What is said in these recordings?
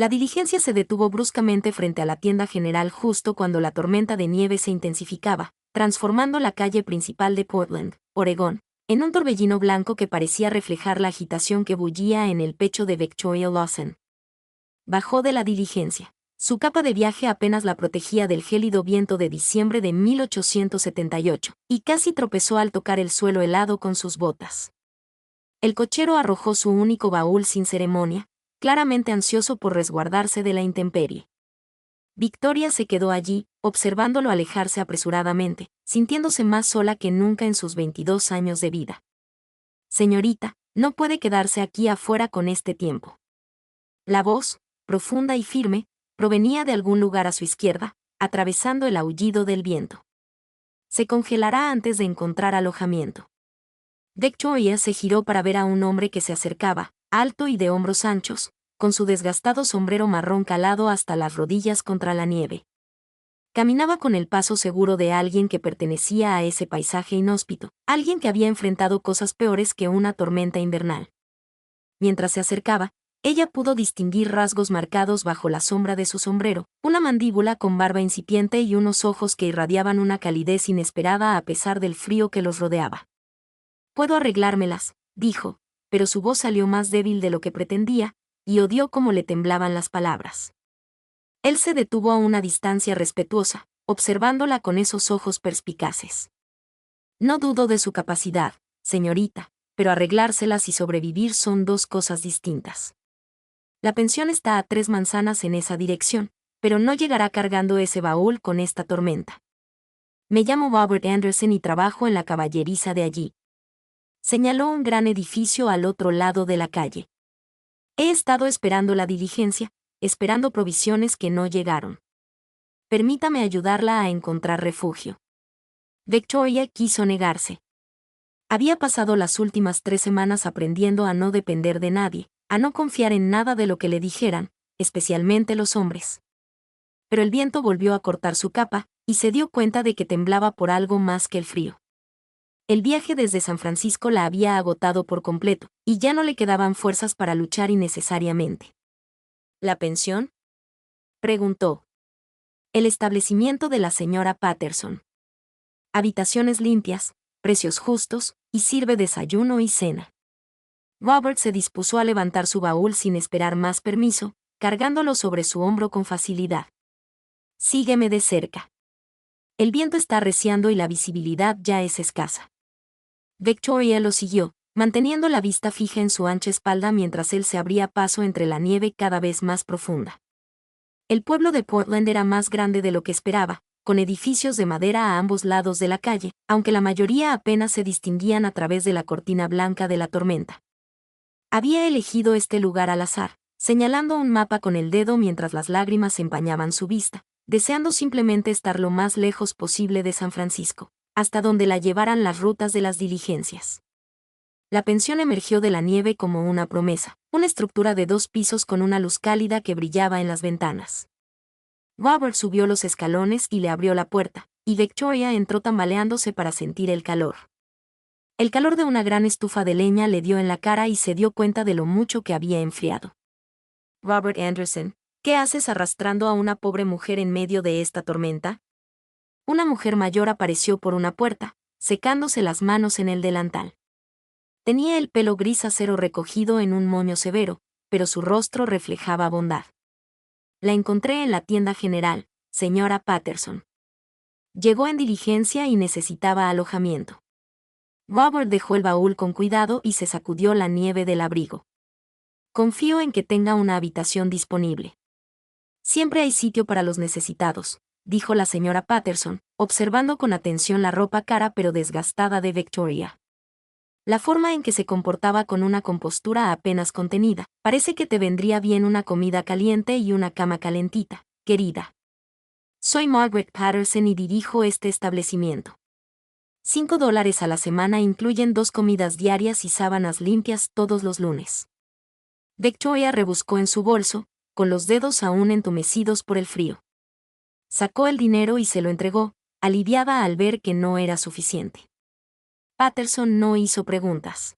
La diligencia se detuvo bruscamente frente a la tienda general justo cuando la tormenta de nieve se intensificaba, transformando la calle principal de Portland, Oregón, en un torbellino blanco que parecía reflejar la agitación que bullía en el pecho de Victoria Lawson. Bajó de la diligencia. Su capa de viaje apenas la protegía del gélido viento de diciembre de 1878, y casi tropezó al tocar el suelo helado con sus botas. El cochero arrojó su único baúl sin ceremonia, claramente ansioso por resguardarse de la intemperie. Victoria se quedó allí, observándolo alejarse apresuradamente, sintiéndose más sola que nunca en sus 22 años de vida. Señorita, no puede quedarse aquí afuera con este tiempo. La voz, profunda y firme, provenía de algún lugar a su izquierda, atravesando el aullido del viento. Se congelará antes de encontrar alojamiento. Victoria se giró para ver a un hombre que se acercaba, alto y de hombros anchos, con su desgastado sombrero marrón calado hasta las rodillas contra la nieve. Caminaba con el paso seguro de alguien que pertenecía a ese paisaje inhóspito, alguien que había enfrentado cosas peores que una tormenta invernal. Mientras se acercaba, ella pudo distinguir rasgos marcados bajo la sombra de su sombrero, una mandíbula con barba incipiente y unos ojos que irradiaban una calidez inesperada a pesar del frío que los rodeaba. «Puedo arreglármelas», dijo, pero su voz salió más débil de lo que pretendía, y odió cómo le temblaban las palabras. Él se detuvo a una distancia respetuosa, observándola con esos ojos perspicaces. «No dudo de su capacidad, señorita, pero arreglárselas y sobrevivir son dos cosas distintas. La pensión está a 3 manzanas en esa dirección, pero no llegará cargando ese baúl con esta tormenta. Me llamo Robert Anderson y trabajo en la caballeriza de allí». Señaló un gran edificio al otro lado de la calle. «He estado esperando la diligencia, esperando provisiones que no llegaron. Permítame ayudarla a encontrar refugio». Victoria quiso negarse. Había pasado las últimas 3 semanas aprendiendo a no depender de nadie, a no confiar en nada de lo que le dijeran, especialmente los hombres. Pero el viento volvió a cortar su capa, y se dio cuenta de que temblaba por algo más que el frío. El viaje desde San Francisco la había agotado por completo, y ya no le quedaban fuerzas para luchar innecesariamente. ¿La pensión?, preguntó. El establecimiento de la señora Patterson. Habitaciones limpias, precios justos, y sirve desayuno y cena. Robert se dispuso a levantar su baúl sin esperar más permiso, cargándolo sobre su hombro con facilidad. «Sígueme de cerca. El viento está arreciando y la visibilidad ya es escasa». Victoria lo siguió, manteniendo la vista fija en su ancha espalda mientras él se abría paso entre la nieve cada vez más profunda. El pueblo de Portland era más grande de lo que esperaba, con edificios de madera a ambos lados de la calle, aunque la mayoría apenas se distinguían a través de la cortina blanca de la tormenta. Había elegido este lugar al azar, señalando un mapa con el dedo mientras las lágrimas empañaban su vista, deseando simplemente estar lo más lejos posible de San Francisco, hasta donde la llevaran las rutas de las diligencias. La pensión emergió de la nieve como una promesa, una estructura de 2 pisos con una luz cálida que brillaba en las ventanas. Robert subió los escalones y le abrió la puerta, y Victoria entró tambaleándose para sentir el calor. El calor de una gran estufa de leña le dio en la cara y se dio cuenta de lo mucho que había enfriado. «Robert Anderson, ¿qué haces arrastrando a una pobre mujer en medio de esta tormenta?». Una mujer mayor apareció por una puerta, secándose las manos en el delantal. Tenía el pelo gris acero recogido en un moño severo, pero su rostro reflejaba bondad. «La encontré en la tienda general, señora Patterson. Llegó en diligencia y necesitaba alojamiento». Robert dejó el baúl con cuidado y se sacudió la nieve del abrigo. «Confío en que tenga una habitación disponible». «Siempre hay sitio para los necesitados», dijo la señora Patterson, observando con atención la ropa cara pero desgastada de Victoria. La forma en que se comportaba con una compostura apenas contenida, «Parece que te vendría bien una comida caliente y una cama calentita, querida. Soy Margaret Patterson y dirijo este establecimiento. $5 a la semana incluyen 2 comidas diarias y sábanas limpias todos los lunes». Victoria rebuscó en su bolso, con los dedos aún entumecidos por el frío. Sacó el dinero y se lo entregó, aliviada al ver que no era suficiente. Patterson no hizo preguntas.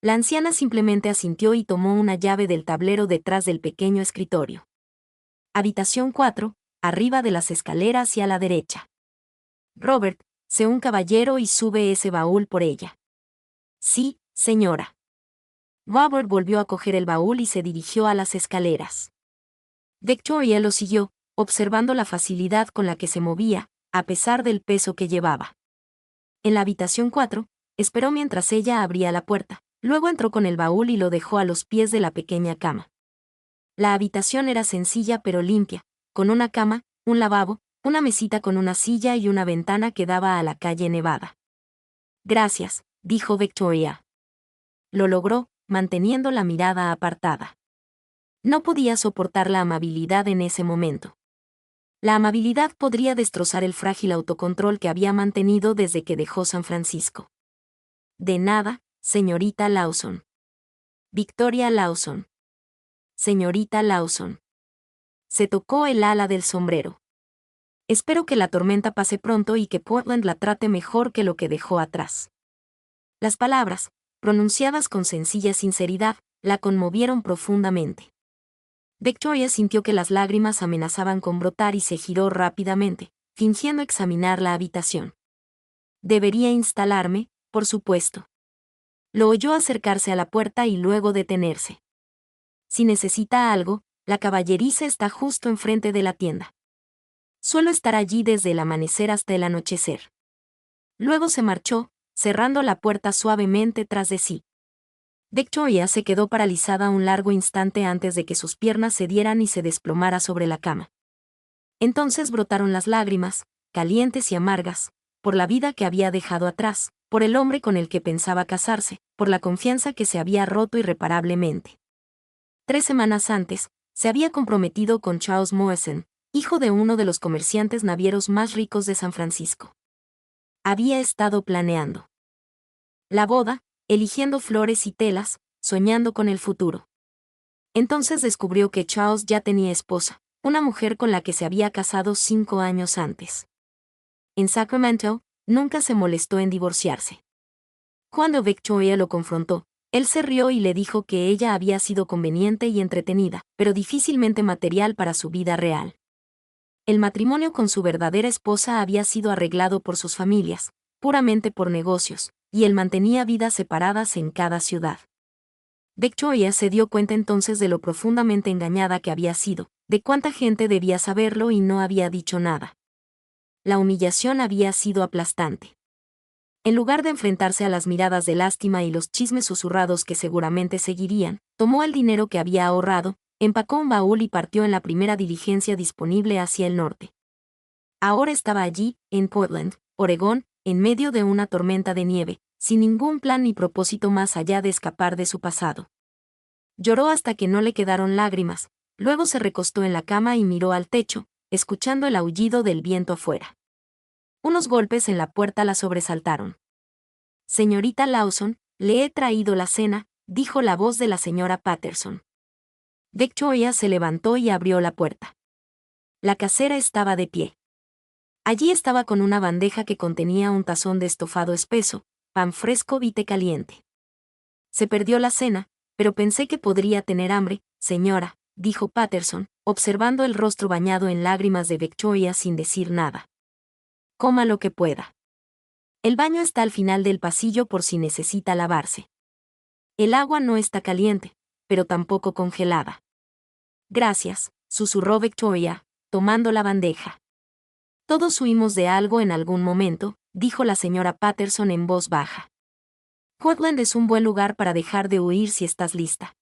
La anciana simplemente asintió y tomó una llave del tablero detrás del pequeño escritorio. Habitación 4, arriba de las escaleras y a la derecha. Robert, sé un caballero y sube ese baúl por ella. Sí, señora. Robert volvió a coger el baúl y se dirigió a las escaleras. Victoria lo siguió, observando la facilidad con la que se movía, a pesar del peso que llevaba. En la habitación 4, esperó mientras ella abría la puerta, luego entró con el baúl y lo dejó a los pies de la pequeña cama. La habitación era sencilla pero limpia, con una cama, un lavabo, una mesita con una silla y una ventana que daba a la calle Nevada. Gracias, dijo Victoria. Lo logró, manteniendo la mirada apartada. No podía soportar la amabilidad en ese momento. La amabilidad podría destrozar el frágil autocontrol que había mantenido desde que dejó San Francisco. De nada, señorita Lawson. Victoria Lawson. Señorita Lawson. Se tocó el ala del sombrero. Espero que la tormenta pase pronto y que Portland la trate mejor que lo que dejó atrás. Las palabras, pronunciadas con sencilla sinceridad, la conmovieron profundamente. Victoria sintió que las lágrimas amenazaban con brotar y se giró rápidamente, fingiendo examinar la habitación. Debería instalarme, por supuesto. Lo oyó acercarse a la puerta y luego detenerse. Si necesita algo, la caballeriza está justo enfrente de la tienda. Suelo estar allí desde el amanecer hasta el anochecer. Luego se marchó, cerrando la puerta suavemente tras de sí. Victoria se quedó paralizada un largo instante antes de que sus piernas cedieran y se desplomara sobre la cama. Entonces brotaron las lágrimas, calientes y amargas, por la vida que había dejado atrás, por el hombre con el que pensaba casarse, por la confianza que se había roto irreparablemente. 3 semanas antes, se había comprometido con Charles Morrison, hijo de uno de los comerciantes navieros más ricos de San Francisco. Había estado planeando la boda, eligiendo flores y telas, soñando con el futuro. Entonces descubrió que Charles ya tenía esposa, una mujer con la que se había casado 5 años antes. En Sacramento, nunca se molestó en divorciarse. Cuando Victoria lo confrontó, él se rió y le dijo que ella había sido conveniente y entretenida, pero difícilmente material para su vida real. El matrimonio con su verdadera esposa había sido arreglado por sus familias, puramente por negocios, y él mantenía vidas separadas en cada ciudad. Victoria se dio cuenta entonces de lo profundamente engañada que había sido, de cuánta gente debía saberlo y no había dicho nada. La humillación había sido aplastante. En lugar de enfrentarse a las miradas de lástima y los chismes susurrados que seguramente seguirían, tomó el dinero que había ahorrado, empacó un baúl y partió en la primera diligencia disponible hacia el norte. Ahora estaba allí, en Portland, Oregón, en medio de una tormenta de nieve, sin ningún plan ni propósito más allá de escapar de su pasado. Lloró hasta que no le quedaron lágrimas, luego se recostó en la cama y miró al techo, escuchando el aullido del viento afuera. Unos golpes en la puerta la sobresaltaron. Señorita Lawson, le he traído la cena, dijo la voz de la señora Patterson. Victoria se levantó y abrió la puerta. La casera estaba de pie. Allí estaba con una bandeja que contenía un tazón de estofado espeso, pan fresco y té caliente. Se perdió la cena, pero pensé que podría tener hambre, señora, dijo Patterson, observando el rostro bañado en lágrimas de Victoria sin decir nada. Coma lo que pueda. El baño está al final del pasillo por si necesita lavarse. El agua no está caliente, pero tampoco congelada. Gracias, susurró Victoria, tomando la bandeja. Todos huimos de algo en algún momento, dijo la señora Patterson en voz baja. Portland es un buen lugar para dejar de huir si estás lista.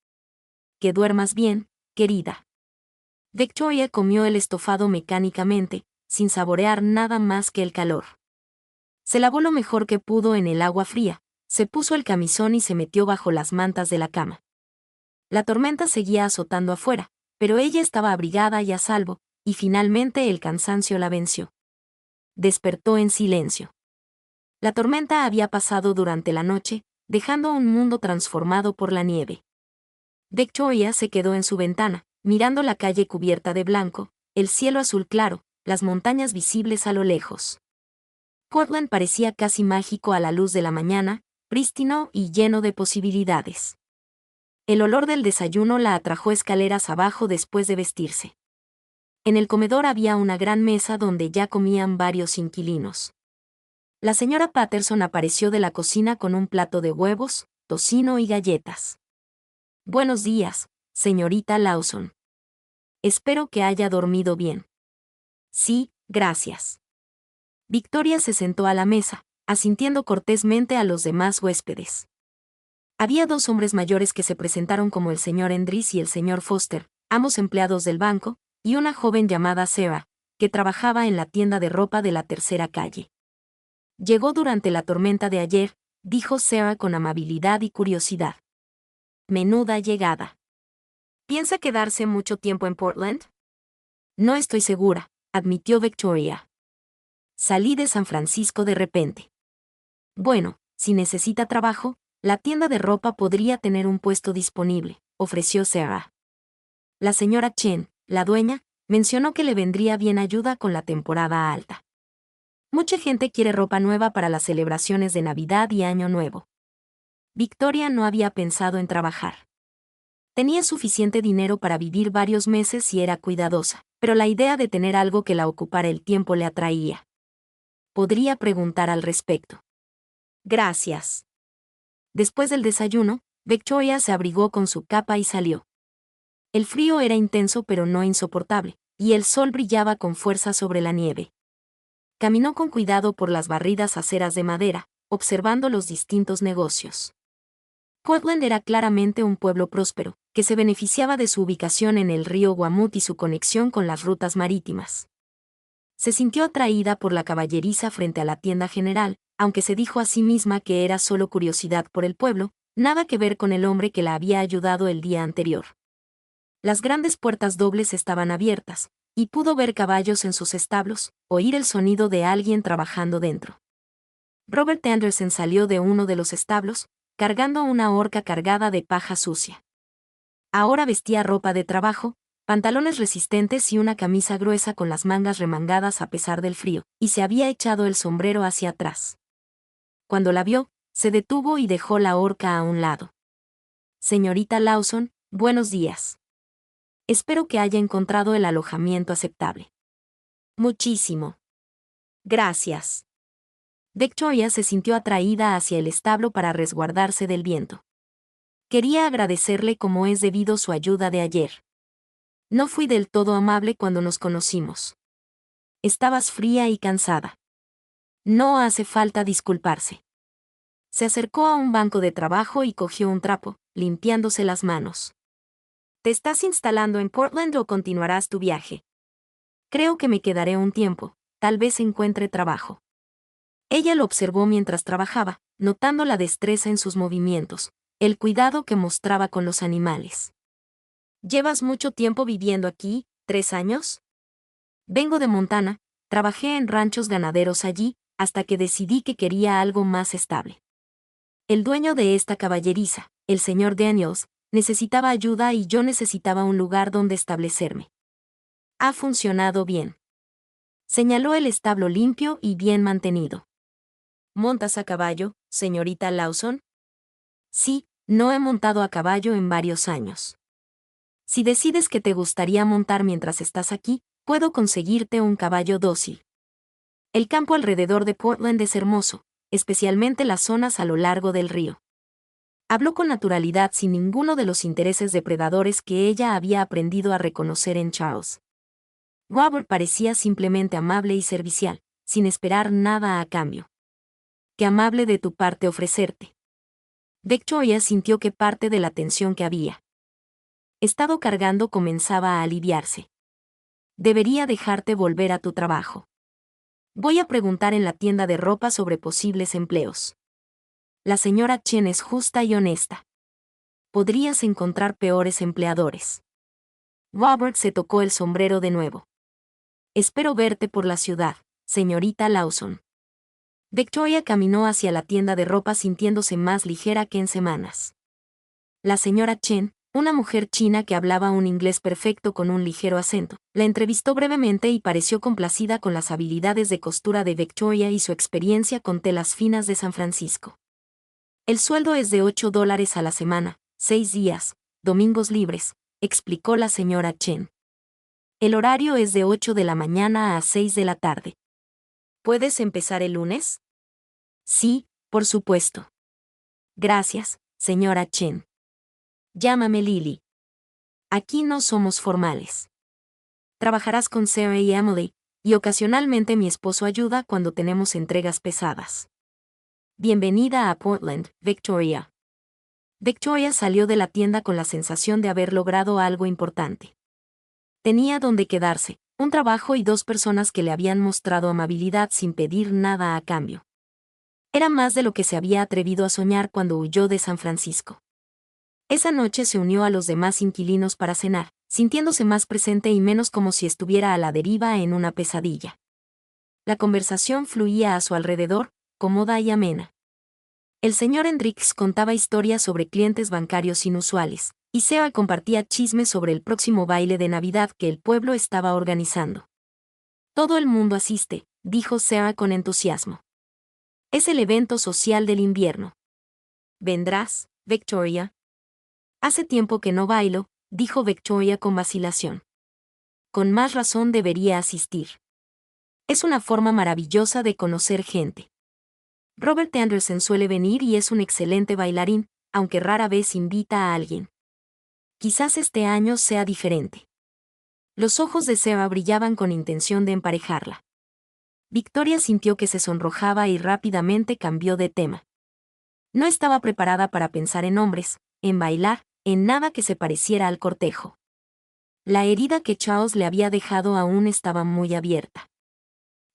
Que duermas bien, querida. Victoria comió el estofado mecánicamente, sin saborear nada más que el calor. Se lavó lo mejor que pudo en el agua fría, se puso el camisón y se metió bajo las mantas de la cama. La tormenta seguía azotando afuera, pero ella estaba abrigada y a salvo, y finalmente el cansancio la venció. Despertó en silencio. La tormenta había pasado durante la noche, dejando un mundo transformado por la nieve. Victoria se quedó en su ventana, mirando la calle cubierta de blanco, el cielo azul claro, las montañas visibles a lo lejos. Portland parecía casi mágico a la luz de la mañana, prístino y lleno de posibilidades. El olor del desayuno la atrajo escaleras abajo después de vestirse. En el comedor había una gran mesa donde ya comían varios inquilinos. La señora Patterson apareció de la cocina con un plato de huevos, tocino y galletas. Buenos días, señorita Lawson. Espero que haya dormido bien. Sí, gracias. Victoria se sentó a la mesa, asintiendo cortésmente a los demás huéspedes. Había 2 hombres mayores que se presentaron como el señor Endris y el señor Foster, ambos empleados del banco, y una joven llamada Sarah, que trabajaba en la tienda de ropa de la tercera calle. Llegó durante la tormenta de ayer, dijo Sarah con amabilidad y curiosidad. Menuda llegada. ¿Piensa quedarse mucho tiempo en Portland? No estoy segura, admitió Victoria. Salí de San Francisco de repente. Bueno, si necesita trabajo, la tienda de ropa podría tener un puesto disponible, ofreció Sarah. La señora Chen, la dueña, mencionó que le vendría bien ayuda con la temporada alta. Mucha gente quiere ropa nueva para las celebraciones de Navidad y Año Nuevo. Victoria no había pensado en trabajar. Tenía suficiente dinero para vivir varios meses y era cuidadosa, pero la idea de tener algo que la ocupara el tiempo le atraía. Podría preguntar al respecto. Gracias. Después del desayuno, Victoria se abrigó con su capa y salió. El frío era intenso pero no insoportable, y el sol brillaba con fuerza sobre la nieve. Caminó con cuidado por las barridas aceras de madera, observando los distintos negocios. Portland era claramente un pueblo próspero, que se beneficiaba de su ubicación en el río Guamut y su conexión con las rutas marítimas. Se sintió atraída por la caballeriza frente a la tienda general, aunque se dijo a sí misma que era solo curiosidad por el pueblo, nada que ver con el hombre que la había ayudado el día anterior. Las grandes puertas dobles estaban abiertas, y pudo ver caballos en sus establos, oír el sonido de alguien trabajando dentro. Robert Anderson salió de uno de los establos, cargando una horca cargada de paja sucia. Ahora vestía ropa de trabajo, pantalones resistentes y una camisa gruesa con las mangas remangadas a pesar del frío, y se había echado el sombrero hacia atrás. Cuando la vio, se detuvo y dejó la horca a un lado. Señorita Lawson, buenos días. Espero que haya encontrado el alojamiento aceptable. Muchísimo. Gracias. Victoria se sintió atraída hacia el establo para resguardarse del viento. Quería agradecerle como es debido su ayuda de ayer. No fui del todo amable cuando nos conocimos. Estabas fría y cansada. No hace falta disculparse. Se acercó a un banco de trabajo y cogió un trapo, limpiándose las manos. ¿Te estás instalando en Portland o continuarás tu viaje? Creo que me quedaré un tiempo, tal vez encuentre trabajo. Ella lo observó mientras trabajaba, notando la destreza en sus movimientos, el cuidado que mostraba con los animales. ¿Llevas mucho tiempo viviendo aquí, 3 años? Vengo de Montana, trabajé en ranchos ganaderos allí, hasta que decidí que quería algo más estable. El dueño de esta caballeriza, el señor Daniels, necesitaba ayuda y yo necesitaba un lugar donde establecerme. Ha funcionado bien. Señaló el establo limpio y bien mantenido. ¿Montas a caballo, señorita Lawson? Sí, no he montado a caballo en varios años. Si decides que te gustaría montar mientras estás aquí, puedo conseguirte un caballo dócil. El campo alrededor de Portland es hermoso, especialmente las zonas a lo largo del río. Habló con naturalidad sin ninguno de los intereses depredadores que ella había aprendido a reconocer en Charles. Robert parecía simplemente amable y servicial, sin esperar nada a cambio. Qué amable de tu parte ofrecerte. Victoria sintió que parte de la tensión que había estado cargando comenzaba a aliviarse. Debería dejarte volver a tu trabajo. Voy a preguntar en la tienda de ropa sobre posibles empleos. La señora Chen es justa y honesta. Podrías encontrar peores empleadores. Robert se tocó el sombrero de nuevo. Espero verte por la ciudad, señorita Lawson. Victoria caminó hacia la tienda de ropa sintiéndose más ligera que en semanas. La señora Chen, una mujer china que hablaba un inglés perfecto con un ligero acento, la entrevistó brevemente y pareció complacida con las habilidades de costura de Victoria y su experiencia con telas finas de San Francisco. El sueldo es de $8 a la semana, 6 días, domingos libres, explicó la señora Chen. El horario es de 8 de la mañana a 6 de la tarde. ¿Puedes empezar el lunes? Sí, por supuesto. Gracias, señora Chen. Llámame Lily. Aquí no somos formales. Trabajarás con Sarah y Emily, y ocasionalmente mi esposo ayuda cuando tenemos entregas pesadas. Bienvenida a Portland, Victoria. Victoria salió de la tienda con la sensación de haber logrado algo importante. Tenía donde quedarse, un trabajo y 2 personas que le habían mostrado amabilidad sin pedir nada a cambio. Era más de lo que se había atrevido a soñar cuando huyó de San Francisco. Esa noche se unió a los demás inquilinos para cenar, sintiéndose más presente y menos como si estuviera a la deriva en una pesadilla. La conversación fluía a su alrededor, cómoda y amena. El señor Hendricks contaba historias sobre clientes bancarios inusuales, y Sarah compartía chismes sobre el próximo baile de Navidad que el pueblo estaba organizando. Todo el mundo asiste, dijo Sarah con entusiasmo. Es el evento social del invierno. ¿Vendrás, Victoria? Hace tiempo que no bailo, dijo Victoria con vacilación. Con más razón debería asistir. Es una forma maravillosa de conocer gente. Robert Anderson suele venir y es un excelente bailarín, aunque rara vez invita a alguien. Quizás este año sea diferente. Los ojos de Sarah brillaban con intención de emparejarla. Victoria sintió que se sonrojaba y rápidamente cambió de tema. No estaba preparada para pensar en hombres, en bailar, en nada que se pareciera al cortejo. La herida que Charles le había dejado aún estaba muy abierta.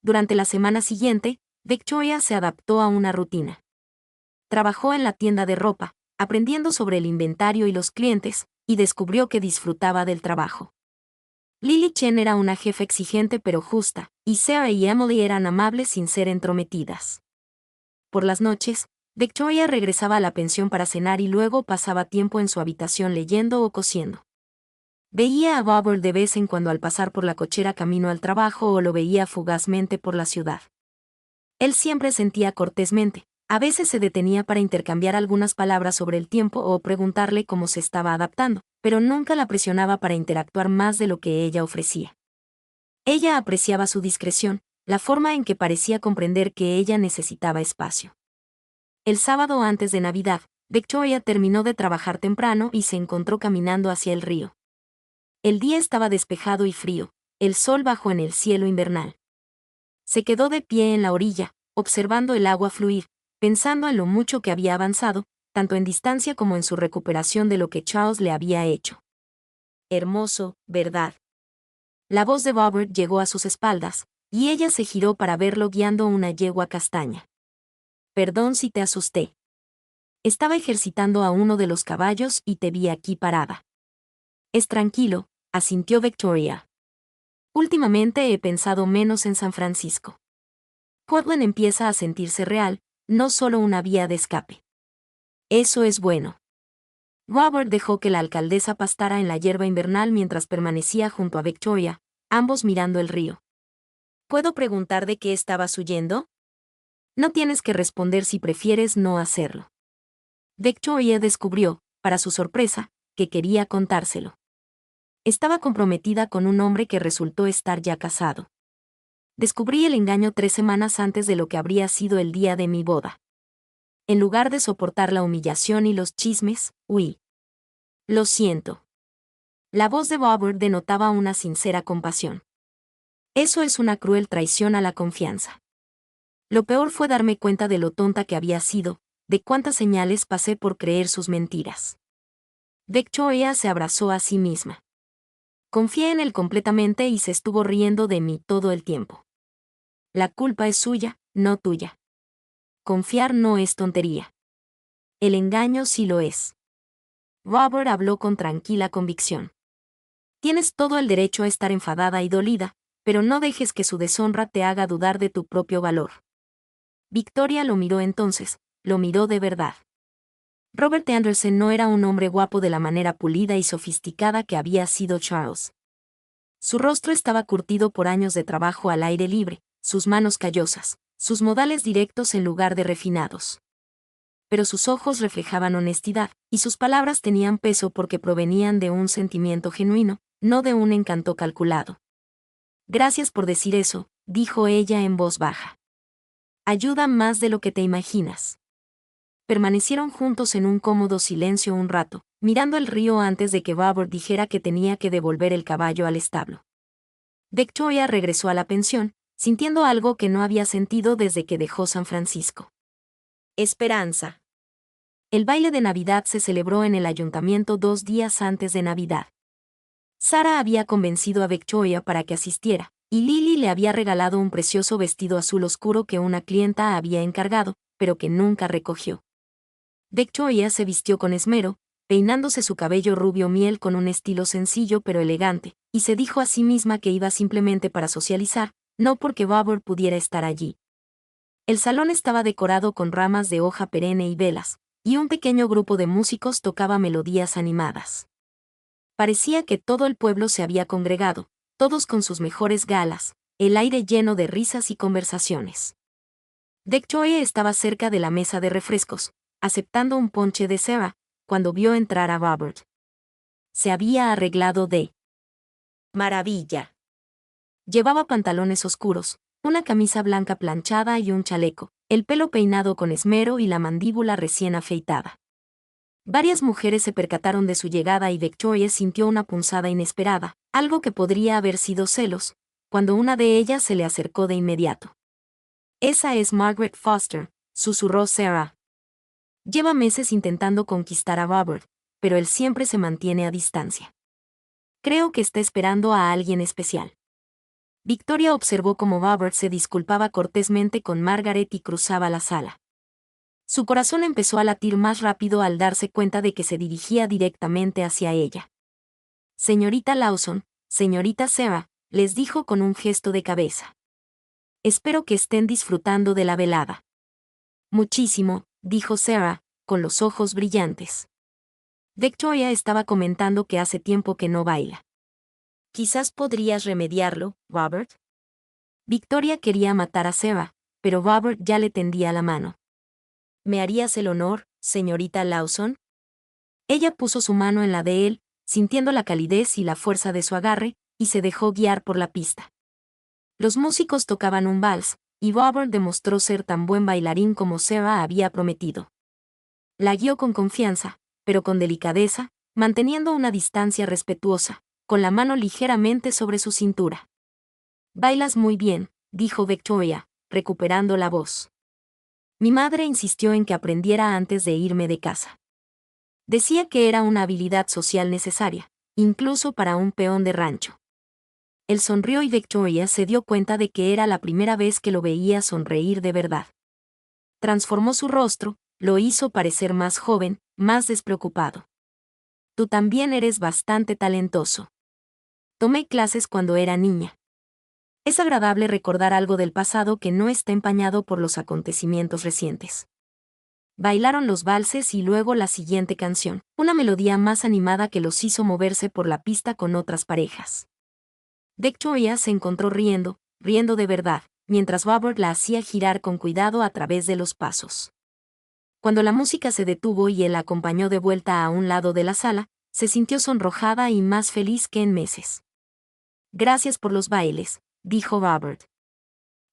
Durante la semana siguiente, Victoria se adaptó a una rutina. Trabajó en la tienda de ropa, aprendiendo sobre el inventario y los clientes, y descubrió que disfrutaba del trabajo. Lily Chen era una jefa exigente pero justa, y Sarah y Emily eran amables sin ser entrometidas. Por las noches, Victoria regresaba a la pensión para cenar y luego pasaba tiempo en su habitación leyendo o cosiendo. Veía a Robert de vez en cuando al pasar por la cochera camino al trabajo o lo veía fugazmente por la ciudad. Él siempre sentía cortésmente, a veces se detenía para intercambiar algunas palabras sobre el tiempo o preguntarle cómo se estaba adaptando, pero nunca la presionaba para interactuar más de lo que ella ofrecía. Ella apreciaba su discreción, la forma en que parecía comprender que ella necesitaba espacio. El sábado antes de Navidad, Victoria terminó de trabajar temprano y se encontró caminando hacia el río. El día estaba despejado y frío, el sol bajó en el cielo invernal. Se quedó de pie en la orilla, observando el agua fluir, pensando en lo mucho que había avanzado, tanto en distancia como en su recuperación de lo que Charles le había hecho. Hermoso, ¿verdad? La voz de Robert llegó a sus espaldas, y ella se giró para verlo guiando una yegua castaña. Perdón si te asusté. Estaba ejercitando a uno de los caballos y te vi aquí parada. Es tranquilo, asintió Victoria. Últimamente he pensado menos en San Francisco. Portland empieza a sentirse real, no solo una vía de escape. Eso es bueno. Robert dejó que la alcaldesa pastara en la hierba invernal mientras permanecía junto a Victoria, ambos mirando el río. ¿Puedo preguntar de qué estabas huyendo? No tienes que responder si prefieres no hacerlo. Victoria descubrió, para su sorpresa, que quería contárselo. Estaba comprometida con un hombre que resultó estar ya casado. Descubrí el engaño 3 semanas antes de lo que habría sido el día de mi boda. En lugar de soportar la humillación y los chismes, huí. Lo siento. La voz de Robert denotaba una sincera compasión. Eso es una cruel traición a la confianza. Lo peor fue darme cuenta de lo tonta que había sido, de cuántas señales pasé por creer sus mentiras. Victoria se abrazó a sí misma. Confié en él completamente y se estuvo riendo de mí todo el tiempo. La culpa es suya, no tuya. Confiar no es tontería. El engaño sí lo es. Robert habló con tranquila convicción. Tienes todo el derecho a estar enfadada y dolida, pero no dejes que su deshonra te haga dudar de tu propio valor. Victoria lo miró entonces, lo miró de verdad. Robert Anderson no era un hombre guapo de la manera pulida y sofisticada que había sido Charles. Su rostro estaba curtido por años de trabajo al aire libre, sus manos callosas, sus modales directos en lugar de refinados. pero sus ojos reflejaban honestidad, y sus palabras tenían peso porque provenían de un sentimiento genuino, no de un encanto calculado. Gracias por decir eso, dijo ella en voz baja. Ayuda más de lo que te imaginas. Permanecieron juntos en un cómodo silencio un rato, mirando el río antes de que Robert dijera que tenía que devolver el caballo al establo. Victoria regresó a la pensión, sintiendo algo que no había sentido desde que dejó San Francisco. Esperanza. El baile de Navidad se celebró en el ayuntamiento 2 días antes de Navidad. Sarah había convencido a Victoria para que asistiera, y Lily le había regalado un precioso vestido azul oscuro que una clienta había encargado, pero que nunca recogió. Victoria se vistió con esmero, peinándose su cabello rubio miel con un estilo sencillo pero elegante, y se dijo a sí misma que iba simplemente para socializar, no porque Robert pudiera estar allí. El salón estaba decorado con ramas de hoja perenne y velas, y un pequeño grupo de músicos tocaba melodías animadas. Parecía que todo el pueblo se había congregado, todos con sus mejores galas, el aire lleno de risas y conversaciones. Victoria estaba cerca de la mesa de refrescos, aceptando un ponche de Sarah, cuando vio entrar a Robert. Se había arreglado de maravilla. Llevaba pantalones oscuros, una camisa blanca planchada y un chaleco, el pelo peinado con esmero y la mandíbula recién afeitada. Varias mujeres se percataron de su llegada y Victoria sintió una punzada inesperada, algo que podría haber sido celos, cuando una de ellas se le acercó de inmediato. «Esa es Margaret Foster», susurró Sarah. Lleva meses intentando conquistar a Robert, pero él siempre se mantiene a distancia. Creo que está esperando a alguien especial. Victoria observó cómo Robert se disculpaba cortésmente con Margaret y cruzaba la sala. Su corazón empezó a latir más rápido al darse cuenta de que se dirigía directamente hacia ella. «Señorita Lawson, señorita Sarah», les dijo con un gesto de cabeza. «Espero que estén disfrutando de la velada». «Muchísimo», dijo Sarah, con los ojos brillantes. Victoria estaba comentando que hace tiempo que no baila. «Quizás podrías remediarlo, Robert». Victoria quería matar a Sarah, pero Robert ya le tendía la mano. «¿Me harías el honor, señorita Lawson?» Ella puso su mano en la de él, sintiendo la calidez y la fuerza de su agarre, y se dejó guiar por la pista. Los músicos tocaban un vals, y Robert demostró ser tan buen bailarín como Sarah había prometido. La guió con confianza, pero con delicadeza, manteniendo una distancia respetuosa, con la mano ligeramente sobre su cintura. «Bailas muy bien», dijo Victoria, recuperando la voz. «Mi madre insistió en que aprendiera antes de irme de casa. Decía que era una habilidad social necesaria, incluso para un peón de rancho». Él sonrió y Victoria se dio cuenta de que era la primera vez que lo veía sonreír de verdad. Transformó su rostro, lo hizo parecer más joven, más despreocupado. «Tú también eres bastante talentoso. Tomé clases cuando era niña». Es agradable recordar algo del pasado que no está empañado por los acontecimientos recientes. Bailaron los valses y luego la siguiente canción, una melodía más animada que los hizo moverse por la pista con otras parejas. Victoria se encontró riendo de verdad, mientras Robert la hacía girar con cuidado a través de los pasos. Cuando la música se detuvo y él la acompañó de vuelta a un lado de la sala, se sintió sonrojada y más feliz que en meses. «Gracias por los bailes», dijo Robert.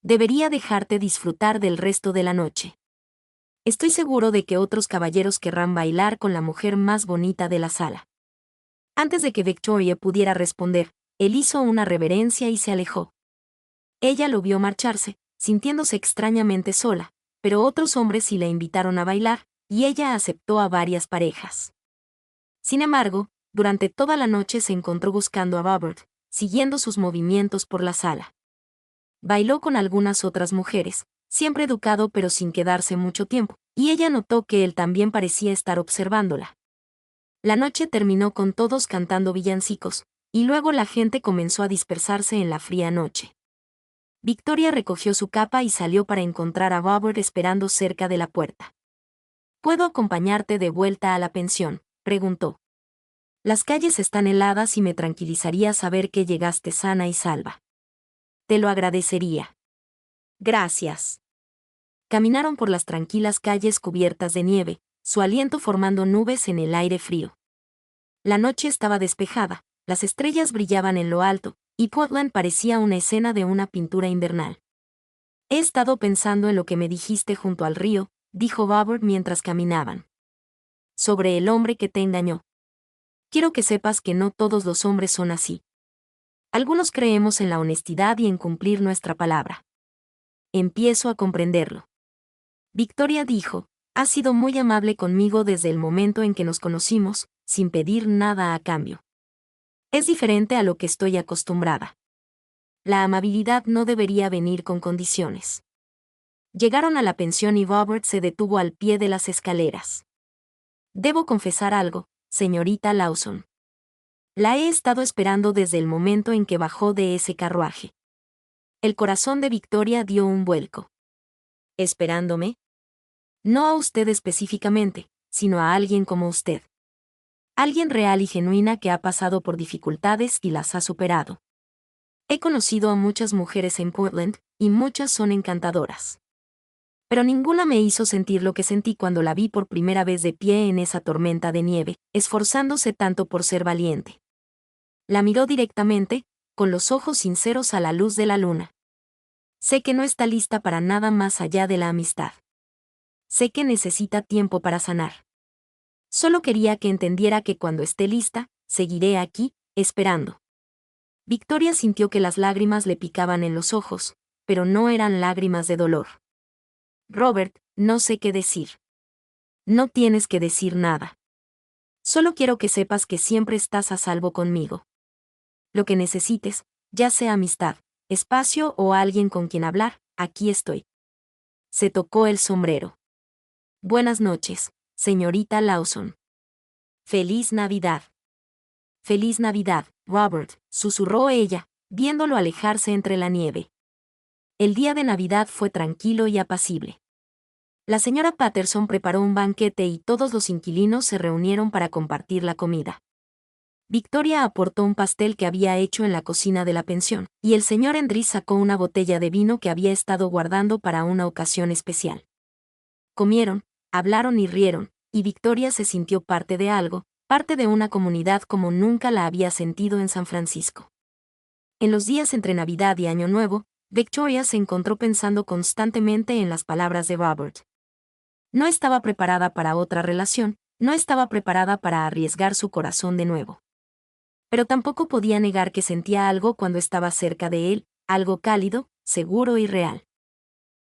«Debería dejarte disfrutar del resto de la noche. Estoy seguro de que otros caballeros querrán bailar con la mujer más bonita de la sala». Antes de que Victoria pudiera responder, él hizo una reverencia y se alejó. Ella lo vio marcharse, sintiéndose extrañamente sola, pero otros hombres sí la invitaron a bailar, y ella aceptó a varias parejas. Sin embargo, durante toda la noche se encontró buscando a Robert, siguiendo sus movimientos por la sala. Bailó con algunas otras mujeres, siempre educado pero sin quedarse mucho tiempo, y ella notó que él también parecía estar observándola. La noche terminó con todos cantando villancicos, y luego la gente comenzó a dispersarse en la fría noche. Victoria recogió su capa y salió para encontrar a Robert esperando cerca de la puerta. «¿Puedo acompañarte de vuelta a la pensión?», preguntó. «Las calles están heladas y me tranquilizaría saber que llegaste sana y salva». «Te lo agradecería». «Gracias». Caminaron por las tranquilas calles cubiertas de nieve, su aliento formando nubes en el aire frío. La noche estaba despejada, las estrellas brillaban en lo alto, y Portland parecía una escena de una pintura invernal. He estado pensando en lo que me dijiste junto al río, dijo Robert mientras caminaban. Sobre el hombre que te engañó. Quiero que sepas que no todos los hombres son así. Algunos creemos en la honestidad y en cumplir nuestra palabra. Empiezo a comprenderlo. Victoria dijo, has sido muy amable conmigo desde el momento en que nos conocimos, sin pedir nada a cambio. Es diferente a lo que estoy acostumbrada. La amabilidad no debería venir con condiciones. Llegaron a la pensión y Robert se detuvo al pie de las escaleras. Debo confesar algo, señorita Lawson. La he estado esperando desde el momento en que bajó de ese carruaje. El corazón de Victoria dio un vuelco. ¿Esperándome? No a usted específicamente, sino a alguien como usted. Alguien real y genuina que ha pasado por dificultades y las ha superado. He conocido a muchas mujeres en Portland, y muchas son encantadoras. Pero ninguna me hizo sentir lo que sentí cuando la vi por primera vez de pie en esa tormenta de nieve, esforzándose tanto por ser valiente. La miró directamente, con los ojos sinceros a la luz de la luna. Sé que no está lista para nada más allá de la amistad. Sé que necesita tiempo para sanar. Solo quería que entendiera que cuando esté lista, seguiré aquí, esperando. Victoria sintió que las lágrimas le picaban en los ojos, pero no eran lágrimas de dolor. Robert, no sé qué decir. No tienes que decir nada. Solo quiero que sepas que siempre estás a salvo conmigo. Lo que necesites, ya sea amistad, espacio o alguien con quien hablar, aquí estoy. Se tocó el sombrero. Buenas noches, señorita Lawson. Feliz Navidad. Feliz Navidad, Robert, susurró ella, viéndolo alejarse entre la nieve. El día de Navidad fue tranquilo y apacible. La señora Patterson preparó un banquete y todos los inquilinos se reunieron para compartir la comida. Victoria aportó un pastel que había hecho en la cocina de la pensión, y el señor Endry sacó una botella de vino que había estado guardando para una ocasión especial. Comieron, hablaron y rieron, y Victoria se sintió parte de algo, parte de una comunidad como nunca la había sentido en San Francisco. En los días entre Navidad y Año Nuevo, Victoria se encontró pensando constantemente en las palabras de Robert. No estaba preparada para otra relación, no estaba preparada para arriesgar su corazón de nuevo. Pero tampoco podía negar que sentía algo cuando estaba cerca de él, algo cálido, seguro y real.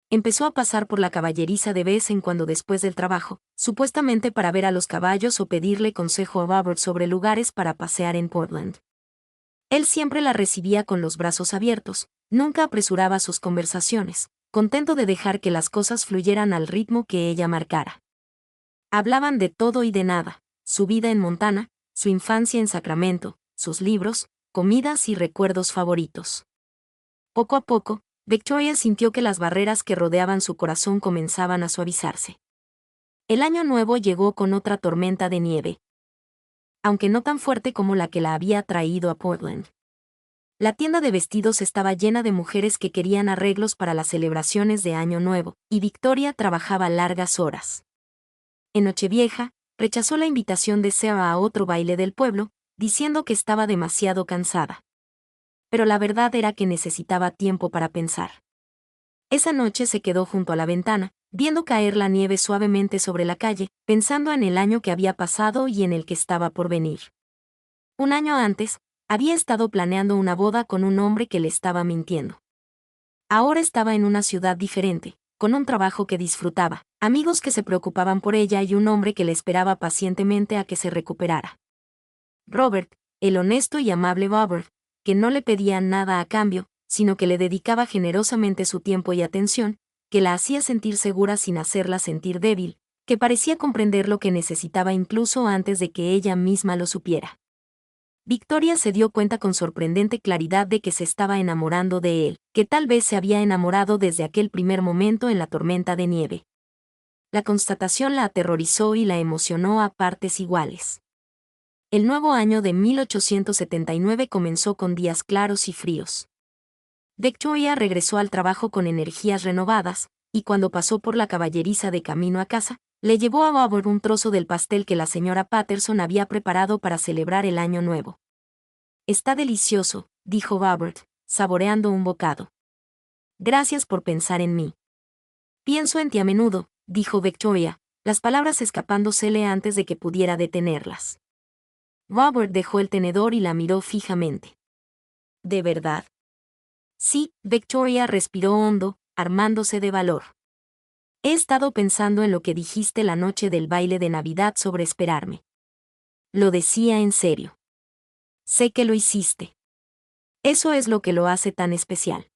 Empezó a pasar por la caballeriza de vez en cuando después del trabajo, supuestamente para ver a los caballos o pedirle consejo a Robert sobre lugares para pasear en Portland. Él siempre la recibía con los brazos abiertos, nunca apresuraba sus conversaciones, contento de dejar que las cosas fluyeran al ritmo que ella marcara. Hablaban de todo y de nada, su vida en Montana, su infancia en Sacramento, sus libros, comidas y recuerdos favoritos. Poco a poco, Victoria sintió que las barreras que rodeaban su corazón comenzaban a suavizarse. El año nuevo llegó con otra tormenta de nieve, aunque no tan fuerte como la que la había traído a Portland. La tienda de vestidos estaba llena de mujeres que querían arreglos para las celebraciones de Año Nuevo, y Victoria trabajaba largas horas. En Nochevieja, rechazó la invitación de Sarah a otro baile del pueblo, diciendo que estaba demasiado cansada. Pero la verdad era que necesitaba tiempo para pensar. Esa noche se quedó junto a la ventana, viendo caer la nieve suavemente sobre la calle, pensando en el año que había pasado y en el que estaba por venir. Un año antes, había estado planeando una boda con un hombre que le estaba mintiendo. Ahora estaba en una ciudad diferente, con un trabajo que disfrutaba, amigos que se preocupaban por ella y un hombre que le esperaba pacientemente a que se recuperara. Robert, el honesto y amable Robert, que no le pedía nada a cambio, sino que le dedicaba generosamente su tiempo y atención, que la hacía sentir segura sin hacerla sentir débil, que parecía comprender lo que necesitaba incluso antes de que ella misma lo supiera. Victoria se dio cuenta con sorprendente claridad de que se estaba enamorando de él, que tal vez se había enamorado desde aquel primer momento en la tormenta de nieve. La constatación la aterrorizó y la emocionó a partes iguales. El nuevo año de 1879 comenzó con días claros y fríos. Victoria regresó al trabajo con energías renovadas, y cuando pasó por la caballeriza de camino a casa, le llevó a Robert un trozo del pastel que la señora Patterson había preparado para celebrar el año nuevo. «Está delicioso», dijo Robert, saboreando un bocado. «Gracias por pensar en mí». «Pienso en ti a menudo», dijo Victoria, las palabras escapándosele antes de que pudiera detenerlas. Robert dejó el tenedor y la miró fijamente. «¿De verdad?» «Sí», Victoria respiró hondo, armándose de valor. «He estado pensando en lo que dijiste la noche del baile de Navidad sobre esperarme». «Lo decía en serio». «Sé que lo hiciste. Eso es lo que lo hace tan especial».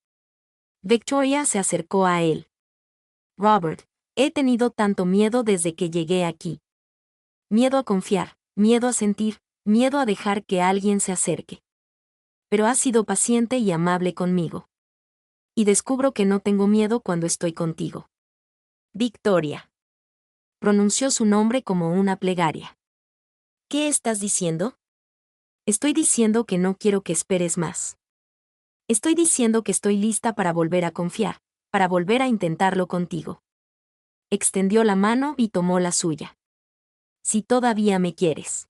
Victoria se acercó a él. «Robert, he tenido tanto miedo desde que llegué aquí. Miedo a confiar, miedo a sentir, miedo a dejar que alguien se acerque. Pero has sido paciente y amable conmigo. Y descubro que no tengo miedo cuando estoy contigo». «Victoria». Pronunció su nombre como una plegaria. «¿Qué estás diciendo?» «Estoy diciendo que no quiero que esperes más. Estoy diciendo que estoy lista para volver a confiar, para volver a intentarlo contigo». Extendió la mano y tomó la suya. «Si todavía me quieres».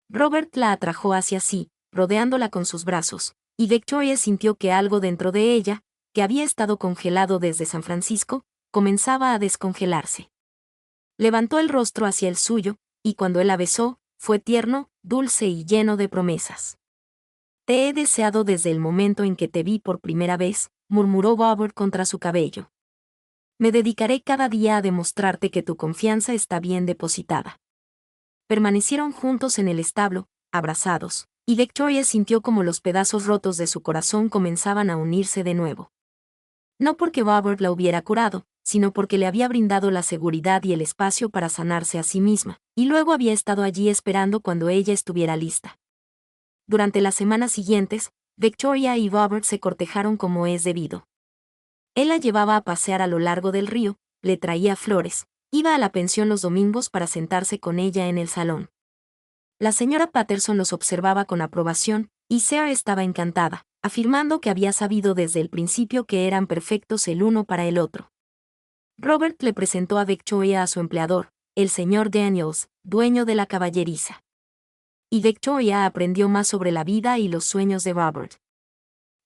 Robert la atrajo hacia sí, rodeándola con sus brazos, y Victoria sintió que algo dentro de ella, que había estado congelado desde San Francisco, comenzaba a descongelarse. Levantó el rostro hacia el suyo, y cuando él la besó, fue tierno, dulce y lleno de promesas. «Te he deseado desde el momento en que te vi por primera vez», murmuró Robert contra su cabello. «Me dedicaré cada día a demostrarte que tu confianza está bien depositada». Permanecieron juntos en el establo, abrazados, y Victoria sintió como los pedazos rotos de su corazón comenzaban a unirse de nuevo. No porque Robert la hubiera curado, sino porque le había brindado la seguridad y el espacio para sanarse a sí misma, y luego había estado allí esperando cuando ella estuviera lista. Durante las semanas siguientes, Victoria y Robert se cortejaron como es debido. Él la llevaba a pasear a lo largo del río, le traía flores, iba a la pensión los domingos para sentarse con ella en el salón. La señora Patterson los observaba con aprobación, y Sarah estaba encantada, afirmando que había sabido desde el principio que eran perfectos el uno para el otro. Robert le presentó a Victoria a su empleador, el señor Daniels, dueño de la caballeriza. Y Victoria aprendió más sobre la vida y los sueños de Robert.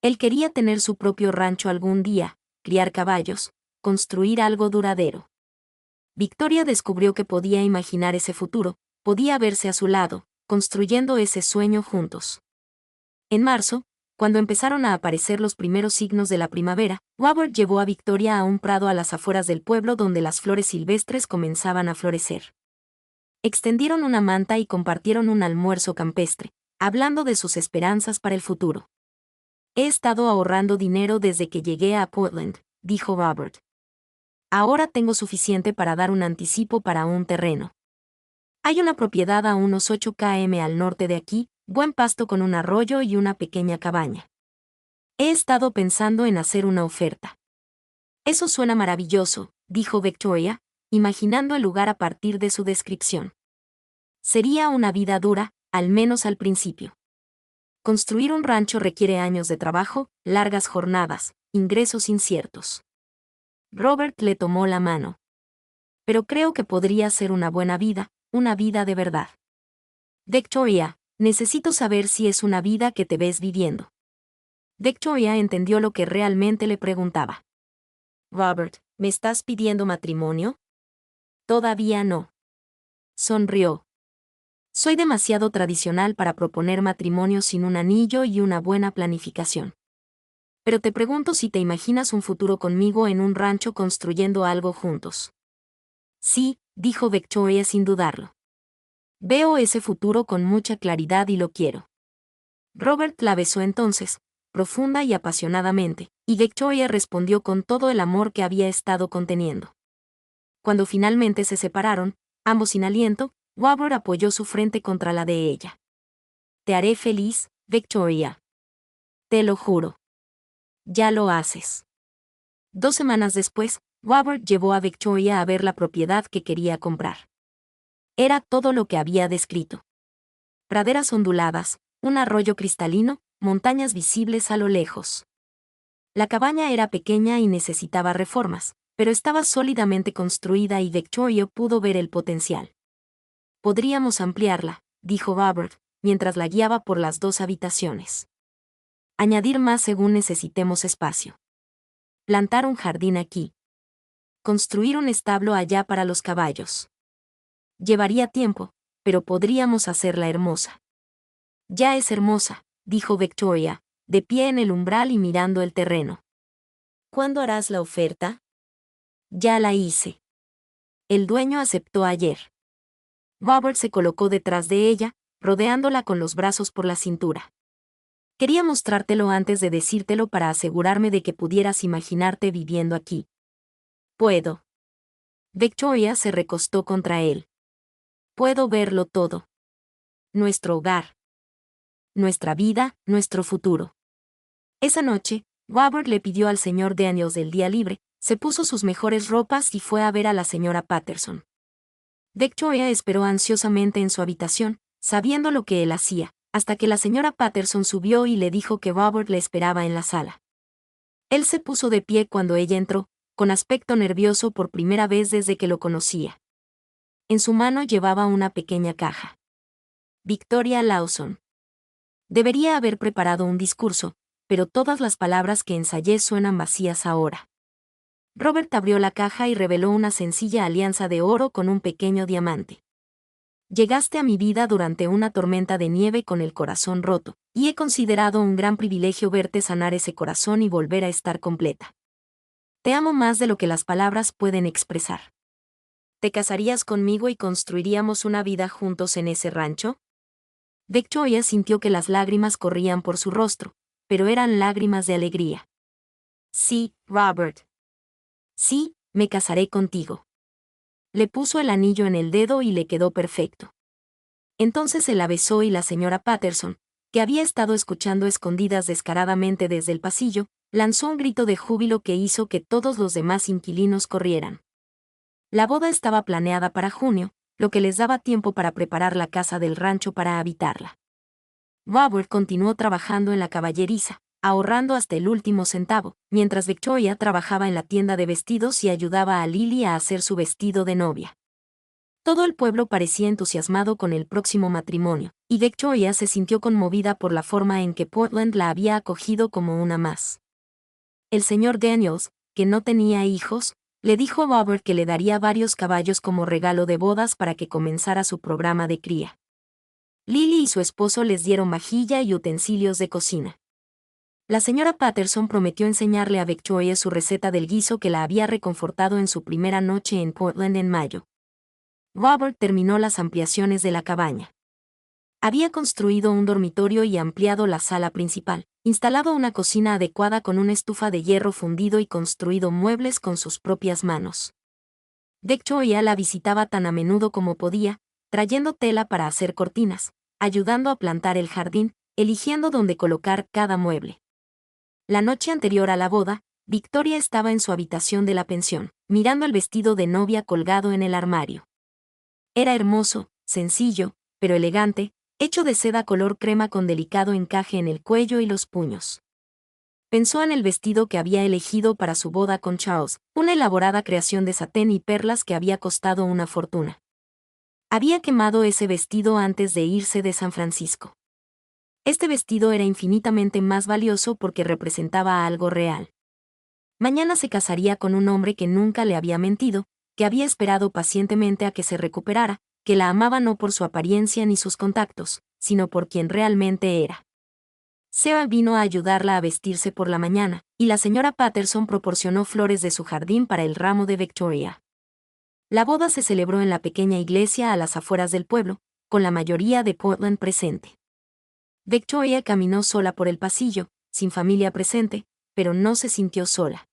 Él quería tener su propio rancho algún día, criar caballos, construir algo duradero. Victoria descubrió que podía imaginar ese futuro, podía verse a su lado, construyendo ese sueño juntos. En marzo, cuando empezaron a aparecer los primeros signos de la primavera, Robert llevó a Victoria a un prado a las afueras del pueblo donde las flores silvestres comenzaban a florecer. Extendieron una manta y compartieron un almuerzo campestre, hablando de sus esperanzas para el futuro. «He estado ahorrando dinero desde que llegué a Portland», dijo Robert. «Ahora tengo suficiente para dar un anticipo para un terreno. Hay una propiedad a unos 8 km al norte de aquí, buen pasto con un arroyo y una pequeña cabaña. He estado pensando en hacer una oferta». «Eso suena maravilloso», dijo Victoria, imaginando el lugar a partir de su descripción. «Sería una vida dura, al menos al principio. Construir un rancho requiere años de trabajo, largas jornadas, ingresos inciertos». Robert le tomó la mano. «Pero creo que podría ser una buena vida, una vida de verdad». «Victoria, necesito saber si es una vida que te ves viviendo». Victoria entendió lo que realmente le preguntaba. «Robert, ¿me estás pidiendo matrimonio?» «Todavía no». Sonrió. «Soy demasiado tradicional para proponer matrimonio sin un anillo y una buena planificación. Pero te pregunto si te imaginas un futuro conmigo en un rancho construyendo algo juntos». «Sí», dijo Victoria sin dudarlo. «Veo ese futuro con mucha claridad y lo quiero». Robert la besó entonces, profunda y apasionadamente, y Victoria respondió con todo el amor que había estado conteniendo. Cuando finalmente se separaron, ambos sin aliento, Robert apoyó su frente contra la de ella. «Te haré feliz, Victoria. Te lo juro». «Ya lo haces». 2 semanas después, Robert llevó a Victoria a ver la propiedad que quería comprar. Era todo lo que había descrito. Praderas onduladas, un arroyo cristalino, montañas visibles a lo lejos. La cabaña era pequeña y necesitaba reformas, pero estaba sólidamente construida y Victoria pudo ver el potencial. Podríamos ampliarla, dijo Robert, mientras la guiaba por las 2 habitaciones. Añadir más según necesitemos espacio. Plantar un jardín aquí. Construir un establo allá para los caballos. Llevaría tiempo, pero podríamos hacerla hermosa. Ya es hermosa, dijo Victoria, de pie en el umbral y mirando el terreno. ¿Cuándo harás la oferta? Ya la hice. El dueño aceptó ayer. Robert se colocó detrás de ella, rodeándola con los brazos por la cintura. Quería mostrártelo antes de decírtelo para asegurarme de que pudieras imaginarte viviendo aquí. Puedo. Victoria se recostó contra él. Puedo verlo todo. Nuestro hogar. Nuestra vida, nuestro futuro. Esa noche, Robert le pidió al señor Daniels el día libre, se puso sus mejores ropas y fue a ver a la señora Patterson. Victoria esperó ansiosamente en su habitación, sabiendo lo que él hacía, hasta que la señora Patterson subió y le dijo que Robert le esperaba en la sala. Él se puso de pie cuando ella entró, con aspecto nervioso por primera vez desde que lo conocía. En su mano llevaba una pequeña caja. Victoria Lawson. Debería haber preparado un discurso, pero todas las palabras que ensayé suenan vacías ahora. Robert abrió la caja y reveló una sencilla alianza de oro con un pequeño diamante. Llegaste a mi vida durante una tormenta de nieve con el corazón roto, y he considerado un gran privilegio verte sanar ese corazón y volver a estar completa. Te amo más de lo que las palabras pueden expresar. ¿Te casarías conmigo y construiríamos una vida juntos en ese rancho? Victoria sintió que las lágrimas corrían por su rostro, pero eran lágrimas de alegría. Sí, Robert. Sí, me casaré contigo. Le puso el anillo en el dedo y le quedó perfecto. Entonces se la besó y la señora Patterson, que había estado escuchando escondidas descaradamente desde el pasillo, lanzó un grito de júbilo que hizo que todos los demás inquilinos corrieran. La boda estaba planeada para junio, lo que les daba tiempo para preparar la casa del rancho para habitarla. Robert continuó trabajando en la caballeriza, ahorrando hasta el último centavo, mientras Victoria trabajaba en la tienda de vestidos y ayudaba a Lily a hacer su vestido de novia. Todo el pueblo parecía entusiasmado con el próximo matrimonio, y Victoria se sintió conmovida por la forma en que Portland la había acogido como una más. El señor Daniels, que no tenía hijos, le dijo a Robert que le daría varios caballos como regalo de bodas para que comenzara su programa de cría. Lily y su esposo les dieron vajilla y utensilios de cocina. La señora Patterson prometió enseñarle a Victoria su receta del guiso que la había reconfortado en su primera noche en Portland en mayo. Robert terminó las ampliaciones de la cabaña. Había construido un dormitorio y ampliado la sala principal, instalado una cocina adecuada con una estufa de hierro fundido y construido muebles con sus propias manos. Victoria la visitaba tan a menudo como podía, trayendo tela para hacer cortinas, ayudando a plantar el jardín, eligiendo dónde colocar cada mueble. La noche anterior a la boda, Victoria estaba en su habitación de la pensión, mirando el vestido de novia colgado en el armario. Era hermoso, sencillo, pero elegante, hecho de seda color crema con delicado encaje en el cuello y los puños. Pensó en el vestido que había elegido para su boda con Charles, una elaborada creación de satén y perlas que había costado una fortuna. Había quemado ese vestido antes de irse de San Francisco. Este vestido era infinitamente más valioso porque representaba algo real. Mañana se casaría con un hombre que nunca le había mentido, que había esperado pacientemente a que se recuperara, que la amaba no por su apariencia ni sus contactos, sino por quien realmente era. Seba vino a ayudarla a vestirse por la mañana, y la señora Patterson proporcionó flores de su jardín para el ramo de Victoria. La boda se celebró en la pequeña iglesia a las afueras del pueblo, con la mayoría de Portland presente. Victoria caminó sola por el pasillo, sin familia presente, pero no se sintió sola.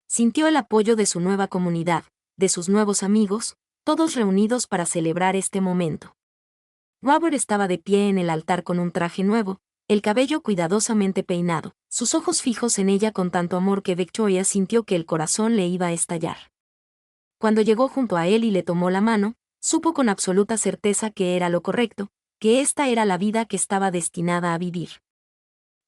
Sintió el apoyo de su nueva comunidad, de sus nuevos amigos, todos reunidos para celebrar este momento. Robert estaba de pie en el altar con un traje nuevo, el cabello cuidadosamente peinado, sus ojos fijos en ella con tanto amor que Victoria sintió que el corazón le iba a estallar. Cuando llegó junto a él y le tomó la mano, supo con absoluta certeza que era lo correcto, que esta era la vida que estaba destinada a vivir.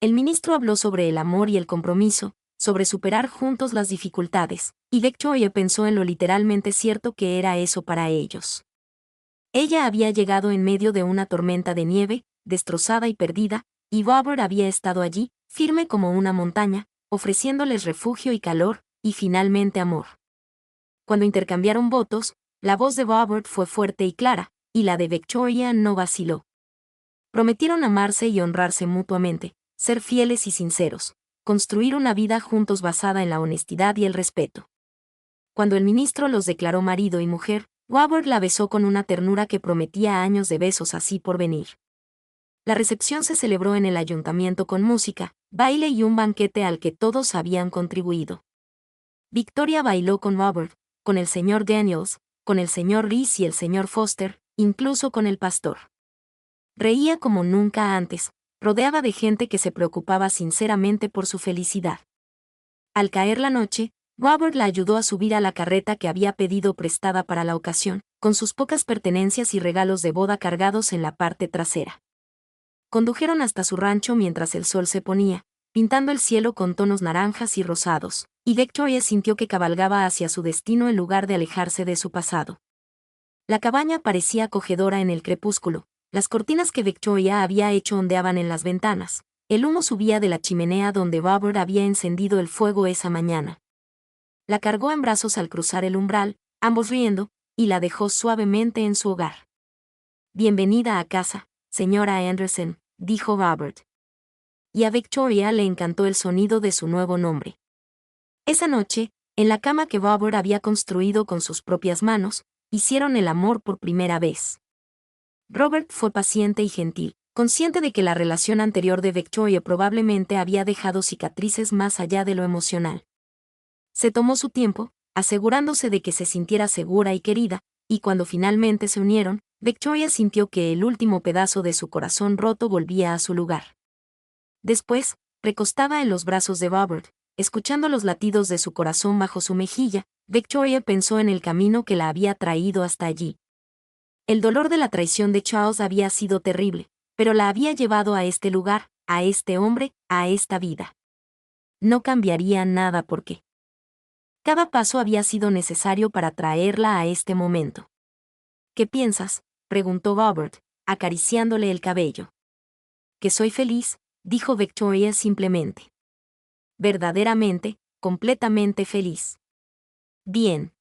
El ministro habló sobre el amor y el compromiso, sobre superar juntos las dificultades, y Victoria pensó en lo literalmente cierto que era eso para ellos. Ella había llegado en medio de una tormenta de nieve, destrozada y perdida, y Robert había estado allí, firme como una montaña, ofreciéndoles refugio y calor, y finalmente amor. Cuando intercambiaron votos, la voz de Robert fue fuerte y clara, y la de Victoria no vaciló. Prometieron amarse y honrarse mutuamente, ser fieles y sinceros, construir una vida juntos basada en la honestidad y el respeto. Cuando el ministro los declaró marido y mujer, Robert la besó con una ternura que prometía años de besos así por venir. La recepción se celebró en el ayuntamiento con música, baile y un banquete al que todos habían contribuido. Victoria bailó con Robert, con el señor Daniels, con el señor Reese y el señor Foster, incluso con el pastor. Reía como nunca antes, rodeada de gente que se preocupaba sinceramente por su felicidad. Al caer la noche, Robert la ayudó a subir a la carreta que había pedido prestada para la ocasión, con sus pocas pertenencias y regalos de boda cargados en la parte trasera. Condujeron hasta su rancho mientras el sol se ponía, pintando el cielo con tonos naranjas y rosados, y Victoria sintió que cabalgaba hacia su destino en lugar de alejarse de su pasado. La cabaña parecía acogedora en el crepúsculo, las cortinas que Victoria había hecho ondeaban en las ventanas, el humo subía de la chimenea donde Robert había encendido el fuego esa mañana. La cargó en brazos al cruzar el umbral, ambos riendo, y la dejó suavemente en su hogar. «Bienvenida a casa, señora Anderson», dijo Robert. Y a Victoria le encantó el sonido de su nuevo nombre. Esa noche, en la cama que Robert había construido con sus propias manos, hicieron el amor por primera vez. Robert fue paciente y gentil, consciente de que la relación anterior de Victoria probablemente había dejado cicatrices más allá de lo emocional. Se tomó su tiempo, asegurándose de que se sintiera segura y querida, y cuando finalmente se unieron, Victoria sintió que el último pedazo de su corazón roto volvía a su lugar. Después, recostada en los brazos de Robert, escuchando los latidos de su corazón bajo su mejilla, Victoria pensó en el camino que la había traído hasta allí. El dolor de la traición de Charles había sido terrible, pero la había llevado a este lugar, a este hombre, a esta vida. No cambiaría nada porque cada paso había sido necesario para traerla a este momento. «¿Qué piensas?», preguntó Robert, acariciándole el cabello. «Que soy feliz», dijo Victoria simplemente. «Verdaderamente, completamente feliz». «Bien.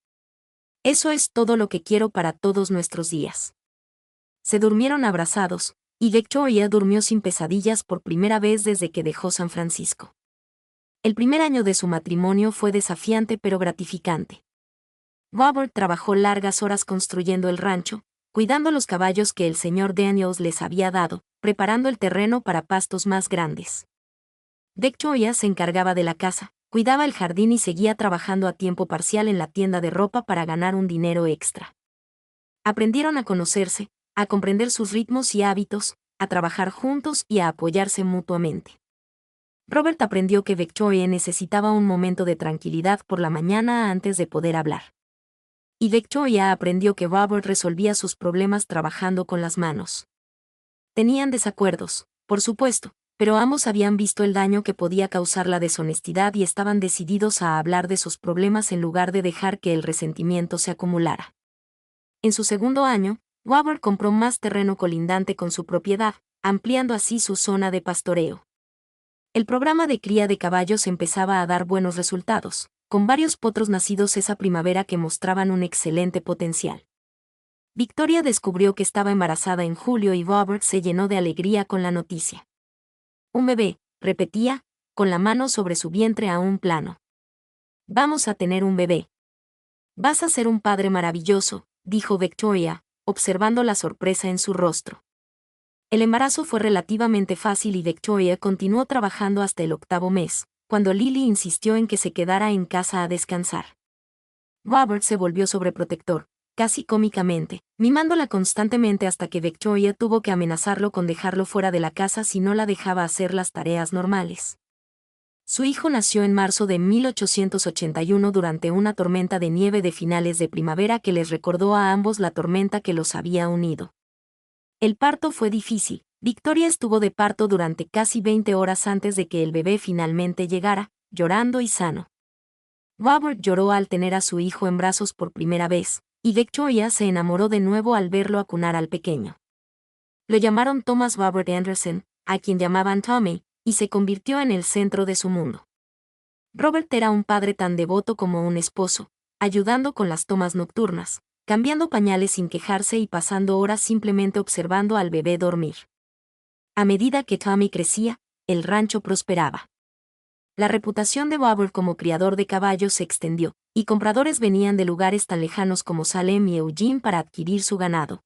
Eso es todo lo que quiero para todos nuestros días». Se durmieron abrazados, y Victoria durmió sin pesadillas por primera vez desde que dejó San Francisco. El primer año de su matrimonio fue desafiante pero gratificante. Robert trabajó largas horas construyendo el rancho, cuidando los caballos que el señor Daniels les había dado, preparando el terreno para pastos más grandes. Victoria se encargaba de la casa, cuidaba el jardín y seguía trabajando a tiempo parcial en la tienda de ropa para ganar un dinero extra. Aprendieron a conocerse, a comprender sus ritmos y hábitos, a trabajar juntos y a apoyarse mutuamente. Robert aprendió que Victoria necesitaba un momento de tranquilidad por la mañana antes de poder hablar. Y Victoria aprendió que Robert resolvía sus problemas trabajando con las manos. Tenían desacuerdos, por supuesto, pero ambos habían visto el daño que podía causar la deshonestidad y estaban decididos a hablar de sus problemas en lugar de dejar que el resentimiento se acumulara. En su segundo año, Robert compró más terreno colindante con su propiedad, ampliando así su zona de pastoreo. El programa de cría de caballos empezaba a dar buenos resultados, con varios potros nacidos esa primavera que mostraban un excelente potencial. Victoria descubrió que estaba embarazada en julio y Robert se llenó de alegría con la noticia. «Un bebé», repetía, con la mano sobre su vientre aún plano. «Vamos a tener un bebé». «Vas a ser un padre maravilloso», dijo Victoria, observando la sorpresa en su rostro. El embarazo fue relativamente fácil y Victoria continuó trabajando hasta el 8º mes, cuando Lily insistió en que se quedara en casa a descansar. Robert se volvió sobreprotector, casi cómicamente, mimándola constantemente hasta que Victoria tuvo que amenazarlo con dejarlo fuera de la casa si no la dejaba hacer las tareas normales. Su hijo nació en marzo de 1881 durante una tormenta de nieve de finales de primavera que les recordó a ambos la tormenta que los había unido. El parto fue difícil. Victoria estuvo de parto durante casi 20 horas antes de que el bebé finalmente llegara, llorando y sano. Robert lloró al tener a su hijo en brazos por primera vez, y Victoria se enamoró de nuevo al verlo acunar al pequeño. Lo llamaron Thomas Robert Anderson, a quien llamaban Tommy, y se convirtió en el centro de su mundo. Robert era un padre tan devoto como un esposo, ayudando con las tomas nocturnas, cambiando pañales sin quejarse y pasando horas simplemente observando al bebé dormir. A medida que Tommy crecía, el rancho prosperaba. La reputación de Robert como criador de caballos se extendió, y compradores venían de lugares tan lejanos como Salem y Eugene para adquirir su ganado.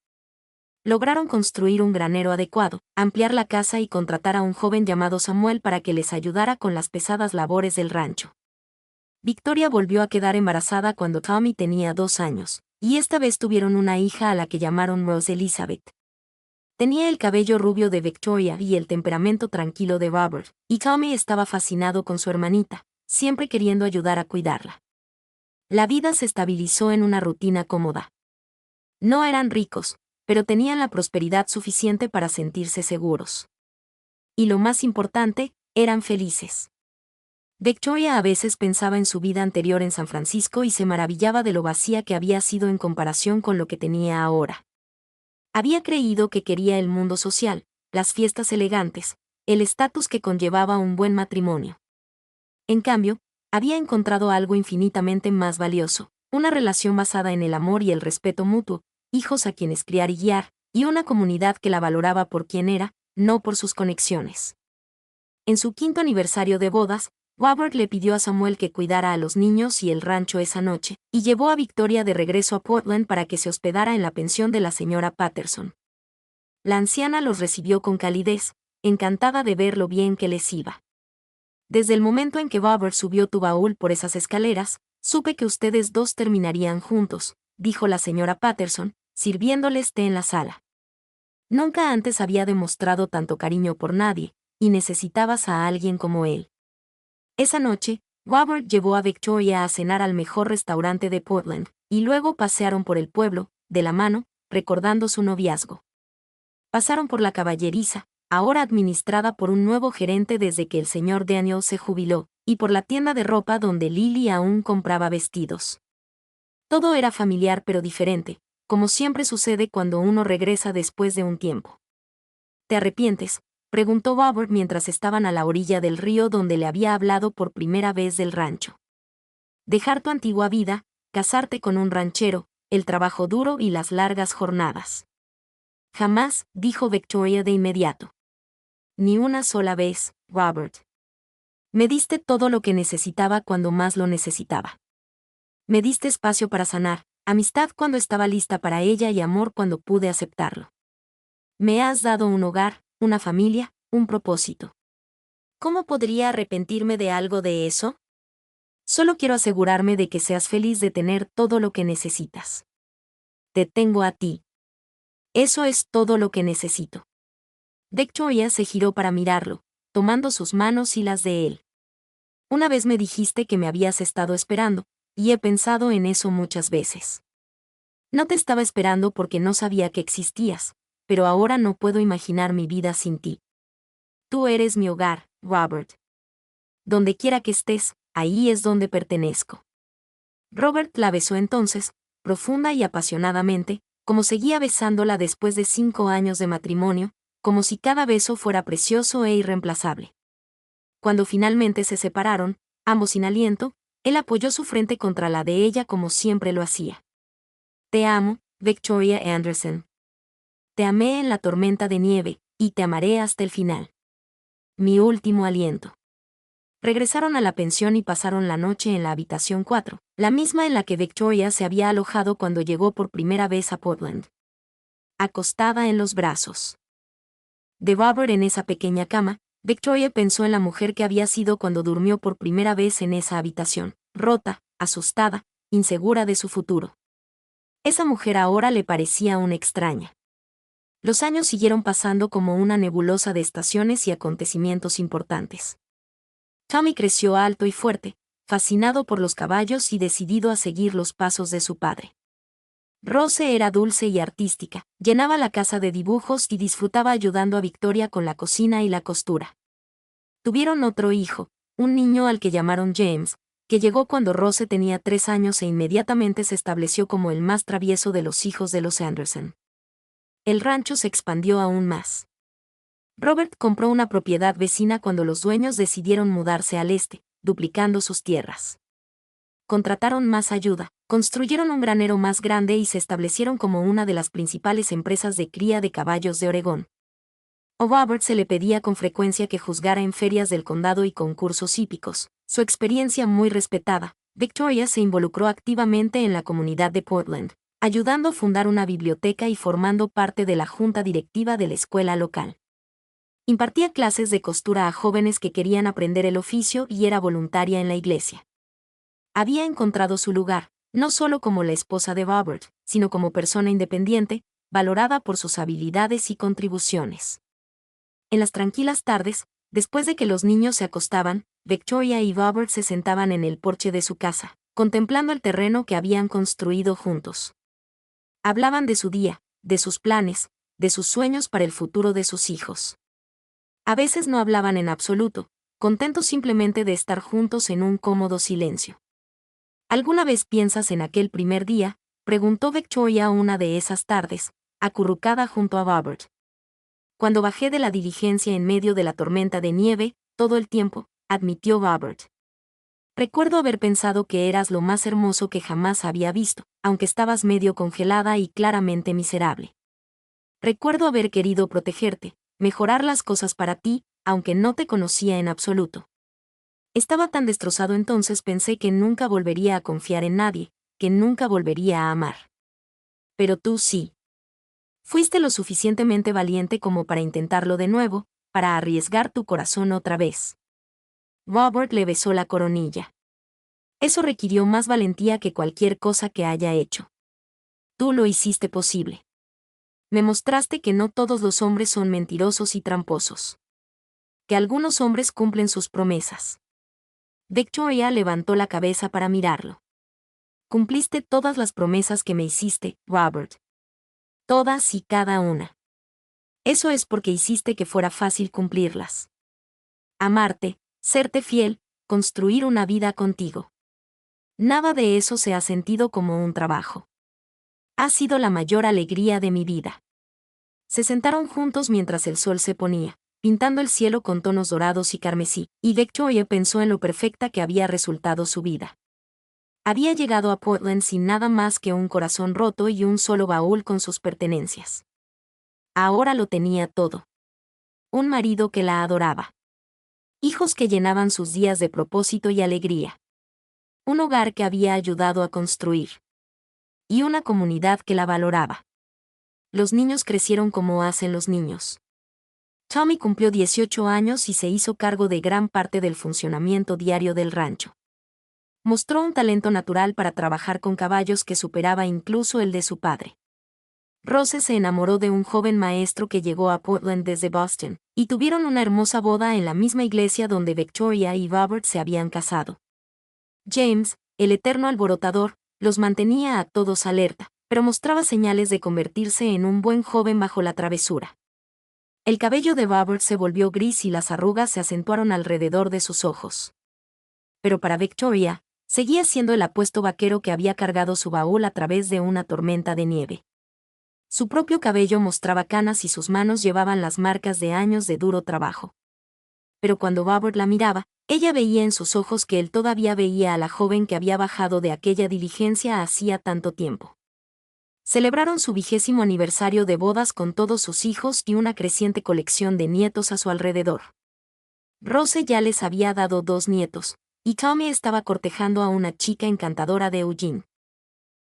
Lograron construir un granero adecuado, ampliar la casa y contratar a un joven llamado Samuel para que les ayudara con las pesadas labores del rancho. Victoria volvió a quedar embarazada cuando Tommy tenía 2 años, y esta vez tuvieron una hija a la que llamaron Rose Elizabeth. Tenía el cabello rubio de Victoria y el temperamento tranquilo de Robert, y Tommy estaba fascinado con su hermanita, siempre queriendo ayudar a cuidarla. La vida se estabilizó en una rutina cómoda. No eran ricos, pero tenían la prosperidad suficiente para sentirse seguros. Y lo más importante, eran felices. Victoria a veces pensaba en su vida anterior en San Francisco y se maravillaba de lo vacía que había sido en comparación con lo que tenía ahora. Había creído que quería el mundo social, las fiestas elegantes, el estatus que conllevaba un buen matrimonio. En cambio, había encontrado algo infinitamente más valioso, una relación basada en el amor y el respeto mutuo, hijos a quienes criar y guiar, y una comunidad que la valoraba por quien era, no por sus conexiones. En su 5º aniversario de bodas, Robert le pidió a Samuel que cuidara a los niños y el rancho esa noche, y llevó a Victoria de regreso a Portland para que se hospedara en la pensión de la señora Patterson. La anciana los recibió con calidez, encantada de ver lo bien que les iba. Desde el momento en que Robert subió tu baúl por esas escaleras, supe que ustedes dos terminarían juntos, dijo la señora Patterson, sirviéndoles té en la sala. Nunca antes había demostrado tanto cariño por nadie, y necesitabas a alguien como él. Esa noche, Robert llevó a Victoria a cenar al mejor restaurante de Portland, y luego pasearon por el pueblo, de la mano, recordando su noviazgo. Pasaron por la caballeriza, ahora administrada por un nuevo gerente desde que el señor Daniel se jubiló, y por la tienda de ropa donde Lily aún compraba vestidos. Todo era familiar pero diferente, como siempre sucede cuando uno regresa después de un tiempo. ¿Te arrepientes?, preguntó Robert mientras estaban a la orilla del río donde le había hablado por primera vez del rancho. Dejar tu antigua vida, casarte con un ranchero, el trabajo duro y las largas jornadas. Jamás, dijo Victoria de inmediato. Ni una sola vez, Robert. Me diste todo lo que necesitaba cuando más lo necesitaba. Me diste espacio para sanar, amistad cuando estaba lista para ella y amor cuando pude aceptarlo. Me has dado un hogar, una familia, un propósito. ¿Cómo podría arrepentirme de algo de eso? Solo quiero asegurarme de que seas feliz de tener todo lo que necesitas. Te tengo a ti. Eso es todo lo que necesito. Victoria se giró para mirarlo, tomando sus manos y las de él. Una vez me dijiste que me habías estado esperando, y he pensado en eso muchas veces. No te estaba esperando porque no sabía que existías, pero ahora no puedo imaginar mi vida sin ti. Tú eres mi hogar, Robert. Donde quiera que estés, ahí es donde pertenezco. Robert la besó entonces, profunda y apasionadamente, como seguía besándola después de 5 años de matrimonio, como si cada beso fuera precioso e irreemplazable. Cuando finalmente se separaron, ambos sin aliento, él apoyó su frente contra la de ella como siempre lo hacía. Te amo, Victoria Anderson. Te amé en la tormenta de nieve, y te amaré hasta el final. Mi último aliento. Regresaron a la pensión y pasaron la noche en la habitación 4, la misma en la que Victoria se había alojado cuando llegó por primera vez a Portland. Acostada en los brazos de Robert en esa pequeña cama, Victoria pensó en la mujer que había sido cuando durmió por primera vez en esa habitación, rota, asustada, insegura de su futuro. Esa mujer ahora le parecía una extraña. Los años siguieron pasando como una nebulosa de estaciones y acontecimientos importantes. Tommy creció alto y fuerte, fascinado por los caballos y decidido a seguir los pasos de su padre. Rose era dulce y artística, llenaba la casa de dibujos y disfrutaba ayudando a Victoria con la cocina y la costura. Tuvieron otro hijo, un niño al que llamaron James, que llegó cuando Rose tenía 3 años e inmediatamente se estableció como el más travieso de los hijos de los Anderson. El rancho se expandió aún más. Robert compró una propiedad vecina cuando los dueños decidieron mudarse al este, duplicando sus tierras. Contrataron más ayuda, construyeron un granero más grande y se establecieron como una de las principales empresas de cría de caballos de Oregón. A Robert se le pedía con frecuencia que juzgara en ferias del condado y concursos hípicos. Su experiencia muy respetada, Victoria se involucró activamente en la comunidad de Portland, ayudando a fundar una biblioteca y formando parte de la junta directiva de la escuela local. Impartía clases de costura a jóvenes que querían aprender el oficio y era voluntaria en la iglesia. Había encontrado su lugar, no solo como la esposa de Robert, sino como persona independiente, valorada por sus habilidades y contribuciones. En las tranquilas tardes, después de que los niños se acostaban, Victoria y Robert se sentaban en el porche de su casa, contemplando el terreno que habían construido juntos. Hablaban de su día, de sus planes, de sus sueños para el futuro de sus hijos. A veces no hablaban en absoluto, contentos simplemente de estar juntos en un cómodo silencio. ¿Alguna vez piensas en aquel primer día?, preguntó Victoria una de esas tardes, acurrucada junto a Robert. Cuando bajé de la diligencia en medio de la tormenta de nieve, todo el tiempo, admitió Robert. Recuerdo haber pensado que eras lo más hermoso que jamás había visto, aunque estabas medio congelada y claramente miserable. Recuerdo haber querido protegerte, mejorar las cosas para ti, aunque no te conocía en absoluto. Estaba tan destrozado entonces pensé que nunca volvería a confiar en nadie, que nunca volvería a amar. Pero tú sí. Fuiste lo suficientemente valiente como para intentarlo de nuevo, para arriesgar tu corazón otra vez. Robert le besó la coronilla. Eso requirió más valentía que cualquier cosa que haya hecho. Tú lo hiciste posible. Me mostraste que no todos los hombres son mentirosos y tramposos. Que algunos hombres cumplen sus promesas. Victoria levantó la cabeza para mirarlo. Cumpliste todas las promesas que me hiciste, Robert. Todas y cada una. Eso es porque hiciste que fuera fácil cumplirlas. Amarte, serte fiel, construir una vida contigo. Nada de eso se ha sentido como un trabajo. Ha sido la mayor alegría de mi vida. Se sentaron juntos mientras el sol se ponía, pintando el cielo con tonos dorados y carmesí, y Victoria pensó en lo perfecta que había resultado su vida. Había llegado a Portland sin nada más que un corazón roto y un solo baúl con sus pertenencias. Ahora lo tenía todo. Un marido que la adoraba. Hijos que llenaban sus días de propósito y alegría. Un hogar que había ayudado a construir. Y una comunidad que la valoraba. Los niños crecieron como hacen los niños. Tommy cumplió 18 años y se hizo cargo de gran parte del funcionamiento diario del rancho. Mostró un talento natural para trabajar con caballos que superaba incluso el de su padre. Rose se enamoró de un joven maestro que llegó a Portland desde Boston, y tuvieron una hermosa boda en la misma iglesia donde Victoria y Robert se habían casado. James, el eterno alborotador, los mantenía a todos alerta, pero mostraba señales de convertirse en un buen joven bajo la travesura. El cabello de Robert se volvió gris y las arrugas se acentuaron alrededor de sus ojos. Pero para Victoria, seguía siendo el apuesto vaquero que había cargado su baúl a través de una tormenta de nieve. Su propio cabello mostraba canas y sus manos llevaban las marcas de años de duro trabajo. Pero cuando Robert la miraba, ella veía en sus ojos que él todavía veía a la joven que había bajado de aquella diligencia hacía tanto tiempo. Celebraron su 20º aniversario de bodas con todos sus hijos y una creciente colección de nietos a su alrededor. Rose ya les había dado 2 nietos, y Tommy estaba cortejando a una chica encantadora de Eugene.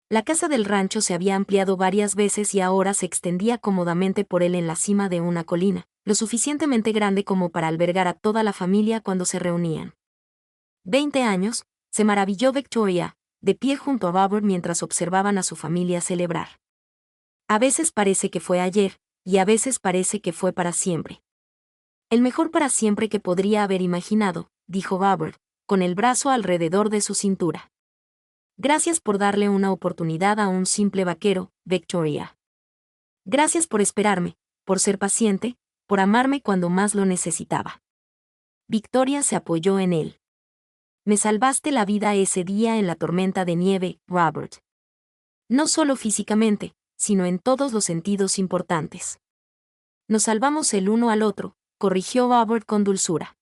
La casa del rancho se había ampliado varias veces y ahora se extendía cómodamente por él en la cima de una colina, lo suficientemente grande como para albergar a toda la familia cuando se reunían. 20 años, se maravilló Victoria, de pie junto a Robert mientras observaban a su familia celebrar. A veces parece que fue ayer, y a veces parece que fue para siempre. El mejor para siempre que podría haber imaginado, dijo Robert, con el brazo alrededor de su cintura. Gracias por darle una oportunidad a un simple vaquero, Victoria. Gracias por esperarme, por ser paciente, por amarme cuando más lo necesitaba. Victoria se apoyó en él. Me salvaste la vida ese día en la tormenta de nieve, Robert. No solo físicamente, sino en todos los sentidos importantes. Nos salvamos el uno al otro, corrigió Robert con dulzura.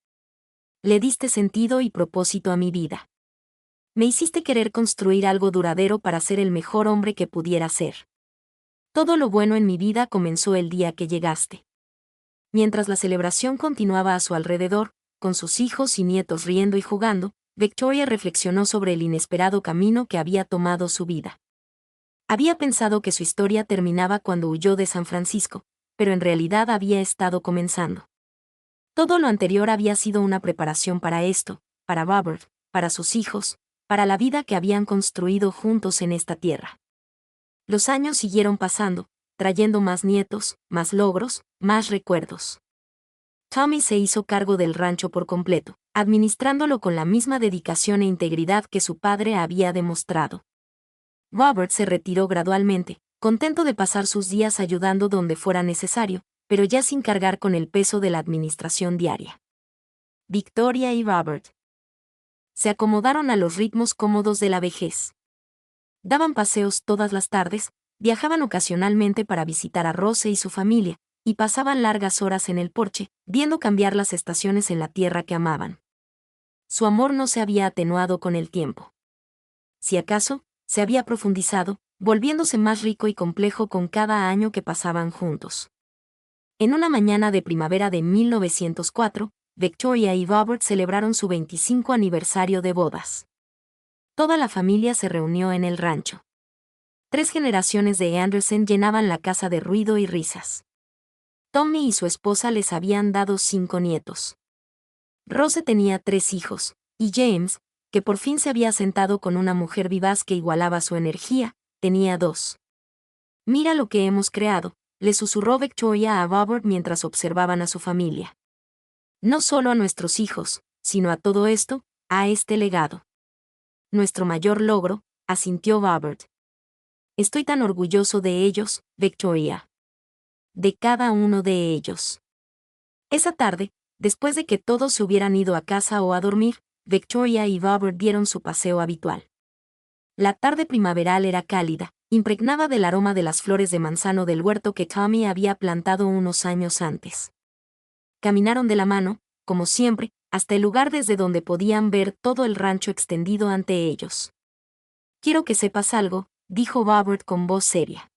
Le diste sentido y propósito a mi vida. Me hiciste querer construir algo duradero para ser el mejor hombre que pudiera ser. Todo lo bueno en mi vida comenzó el día que llegaste. Mientras la celebración continuaba a su alrededor, con sus hijos y nietos riendo y jugando, Victoria reflexionó sobre el inesperado camino que había tomado su vida. Había pensado que su historia terminaba cuando huyó de San Francisco, pero en realidad había estado comenzando. Todo lo anterior había sido una preparación para esto, para Robert, para sus hijos, para la vida que habían construido juntos en esta tierra. Los años siguieron pasando, trayendo más nietos, más logros, más recuerdos. Tommy se hizo cargo del rancho por completo, administrándolo con la misma dedicación e integridad que su padre había demostrado. Robert se retiró gradualmente, contento de pasar sus días ayudando donde fuera necesario, pero ya sin cargar con el peso de la administración diaria. Victoria y Robert se acomodaron a los ritmos cómodos de la vejez. Daban paseos todas las tardes, viajaban ocasionalmente para visitar a Rose y su familia, y pasaban largas horas en el porche, viendo cambiar las estaciones en la tierra que amaban. Su amor no se había atenuado con el tiempo. Si acaso, se había profundizado, volviéndose más rico y complejo con cada año que pasaban juntos. En una mañana de primavera de 1904, Victoria y Robert celebraron su 25 aniversario de bodas. Toda la familia se reunió en el rancho. 3 generaciones de Anderson llenaban la casa de ruido y risas. Tommy y su esposa les habían dado 5 nietos. Rose tenía 3 hijos, y James, que por fin se había sentado con una mujer vivaz que igualaba su energía, tenía 2. Mira lo que hemos creado, le susurró Victoria a Robert mientras observaban a su familia. No solo a nuestros hijos, sino a todo esto, a este legado. Nuestro mayor logro, asintió Robert. Estoy tan orgulloso de ellos, Victoria. De cada uno de ellos. Esa tarde, después de que todos se hubieran ido a casa o a dormir, Victoria y Robert dieron su paseo habitual. La tarde primaveral era cálida, impregnada del aroma de las flores de manzano del huerto que Tommy había plantado unos años antes. Caminaron de la mano, como siempre, hasta el lugar desde donde podían ver todo el rancho extendido ante ellos. Quiero que sepas algo, dijo Robert con voz seria.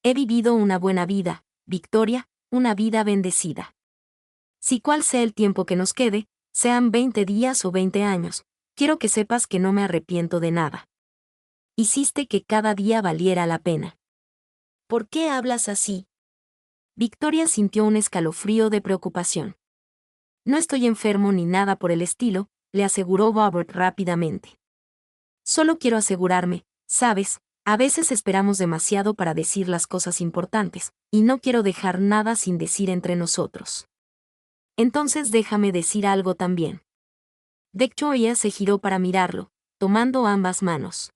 He vivido una buena vida, Victoria, una vida bendecida. Si cual sea el tiempo que nos quede, sean 20 días o 20 años, quiero que sepas que no me arrepiento de nada. Hiciste que cada día valiera la pena. ¿Por qué hablas así? Victoria sintió un escalofrío de preocupación. No estoy enfermo ni nada por el estilo, le aseguró Robert rápidamente. Solo quiero asegurarme, sabes, a veces esperamos demasiado para decir las cosas importantes, y no quiero dejar nada sin decir entre nosotros. Entonces déjame decir algo también. Victoria se giró para mirarlo, tomando ambas manos.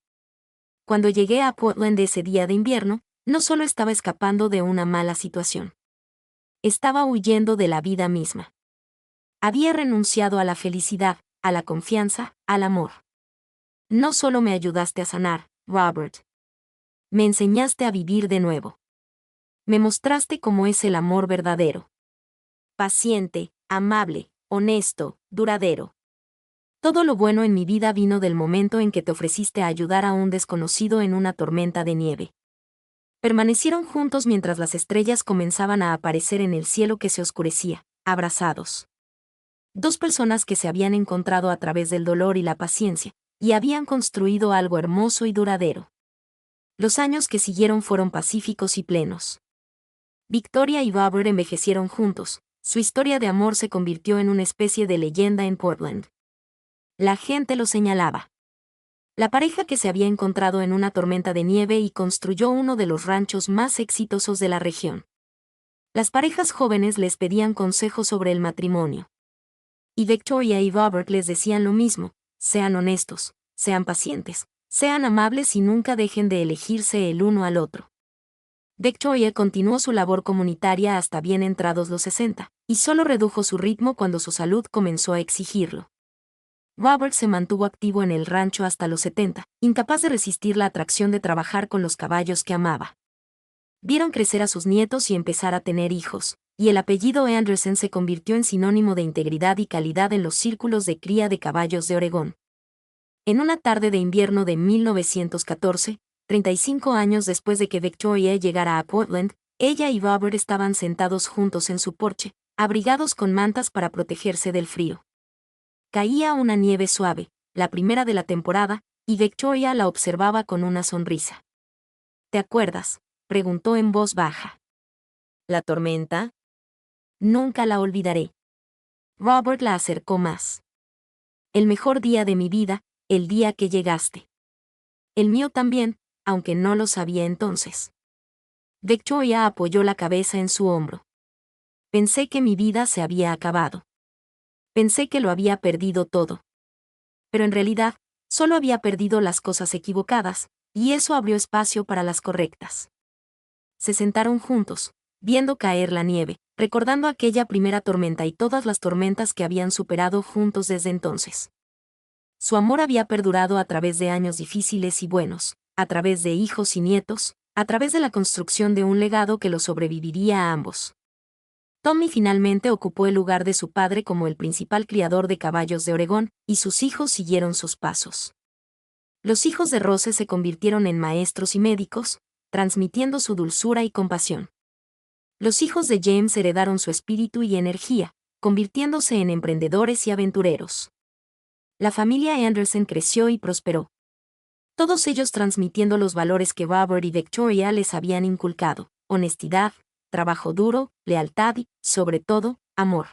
Cuando llegué a Portland ese día de invierno, no solo estaba escapando de una mala situación. Estaba huyendo de la vida misma. Había renunciado a la felicidad, a la confianza, al amor. No solo me ayudaste a sanar, Robert. Me enseñaste a vivir de nuevo. Me mostraste cómo es el amor verdadero. Paciente, amable, honesto, duradero. Todo lo bueno en mi vida vino del momento en que te ofreciste a ayudar a un desconocido en una tormenta de nieve. Permanecieron juntos mientras las estrellas comenzaban a aparecer en el cielo que se oscurecía, abrazados. 2 personas que se habían encontrado a través del dolor y la paciencia, y habían construido algo hermoso y duradero. Los años que siguieron fueron pacíficos y plenos. Victoria y Robert envejecieron juntos, su historia de amor se convirtió en una especie de leyenda en Portland. La gente lo señalaba. La pareja que se había encontrado en una tormenta de nieve y construyó uno de los ranchos más exitosos de la región. Las parejas jóvenes les pedían consejos sobre el matrimonio. Y Victoria y Robert les decían lo mismo, sean honestos, sean pacientes, sean amables y nunca dejen de elegirse el uno al otro. Victoria continuó su labor comunitaria hasta bien entrados los 60, y solo redujo su ritmo cuando su salud comenzó a exigirlo. Robert se mantuvo activo en el rancho hasta los 70, incapaz de resistir la atracción de trabajar con los caballos que amaba. Vieron crecer a sus nietos y empezar a tener hijos, y el apellido Anderson se convirtió en sinónimo de integridad y calidad en los círculos de cría de caballos de Oregón. En una tarde de invierno de 1914, 35 años después de que Victoria llegara a Portland, ella y Robert estaban sentados juntos en su porche, abrigados con mantas para protegerse del frío. Caía una nieve suave, la primera de la temporada, y Victoria la observaba con una sonrisa. ¿Te acuerdas?, preguntó en voz baja. ¿La tormenta? Nunca la olvidaré. Robert la acercó más. El mejor día de mi vida, el día que llegaste. El mío también, aunque no lo sabía entonces. Victoria apoyó la cabeza en su hombro. Pensé que mi vida se había acabado. Pensé que lo había perdido todo. Pero en realidad, solo había perdido las cosas equivocadas, y eso abrió espacio para las correctas. Se sentaron juntos, viendo caer la nieve, recordando aquella primera tormenta y todas las tormentas que habían superado juntos desde entonces. Su amor había perdurado a través de años difíciles y buenos, a través de hijos y nietos, a través de la construcción de un legado que los sobreviviría a ambos. Tommy finalmente ocupó el lugar de su padre como el principal criador de caballos de Oregón, y sus hijos siguieron sus pasos. Los hijos de Rose se convirtieron en maestros y médicos, transmitiendo su dulzura y compasión. Los hijos de James heredaron su espíritu y energía, convirtiéndose en emprendedores y aventureros. La familia Anderson creció y prosperó. Todos ellos transmitiendo los valores que Robert y Victoria les habían inculcado: honestidad, trabajo duro, lealtad y, sobre todo, amor.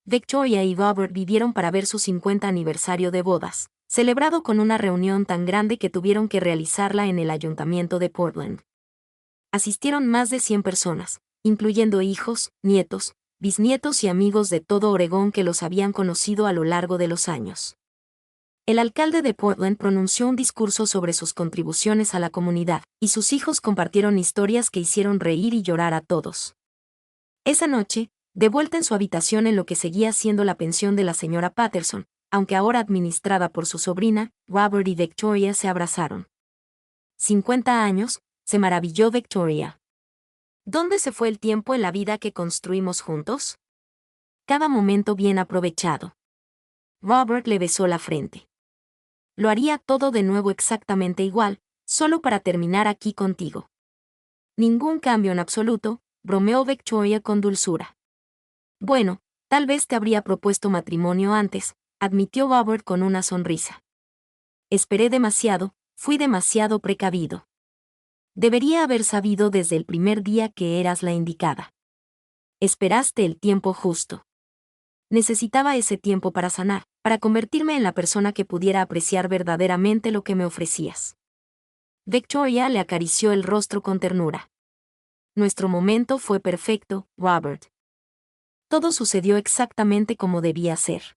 Victoria y Robert vivieron para ver su 50 aniversario de bodas, celebrado con una reunión tan grande que tuvieron que realizarla en el ayuntamiento de Portland. Asistieron más de 100 personas, incluyendo hijos, nietos, bisnietos y amigos de todo Oregón que los habían conocido a lo largo de los años. El alcalde de Portland pronunció un discurso sobre sus contribuciones a la comunidad, y sus hijos compartieron historias que hicieron reír y llorar a todos. Esa noche, de vuelta en su habitación en lo que seguía siendo la pensión de la señora Patterson, aunque ahora administrada por su sobrina, Robert y Victoria se abrazaron. 50 años, se maravilló Victoria. ¿Dónde se fue el tiempo en la vida que construimos juntos? Cada momento bien aprovechado. Robert le besó la frente. Lo haría todo de nuevo exactamente igual, solo para terminar aquí contigo. Ningún cambio en absoluto, bromeó Victoria con dulzura. Bueno, tal vez te habría propuesto matrimonio antes, admitió Robert con una sonrisa. Esperé demasiado, fui demasiado precavido. Debería haber sabido desde el primer día que eras la indicada. Esperaste el tiempo justo. Necesitaba ese tiempo para sanar, para convertirme en la persona que pudiera apreciar verdaderamente lo que me ofrecías. Victoria le acarició el rostro con ternura. Nuestro momento fue perfecto, Robert. Todo sucedió exactamente como debía ser.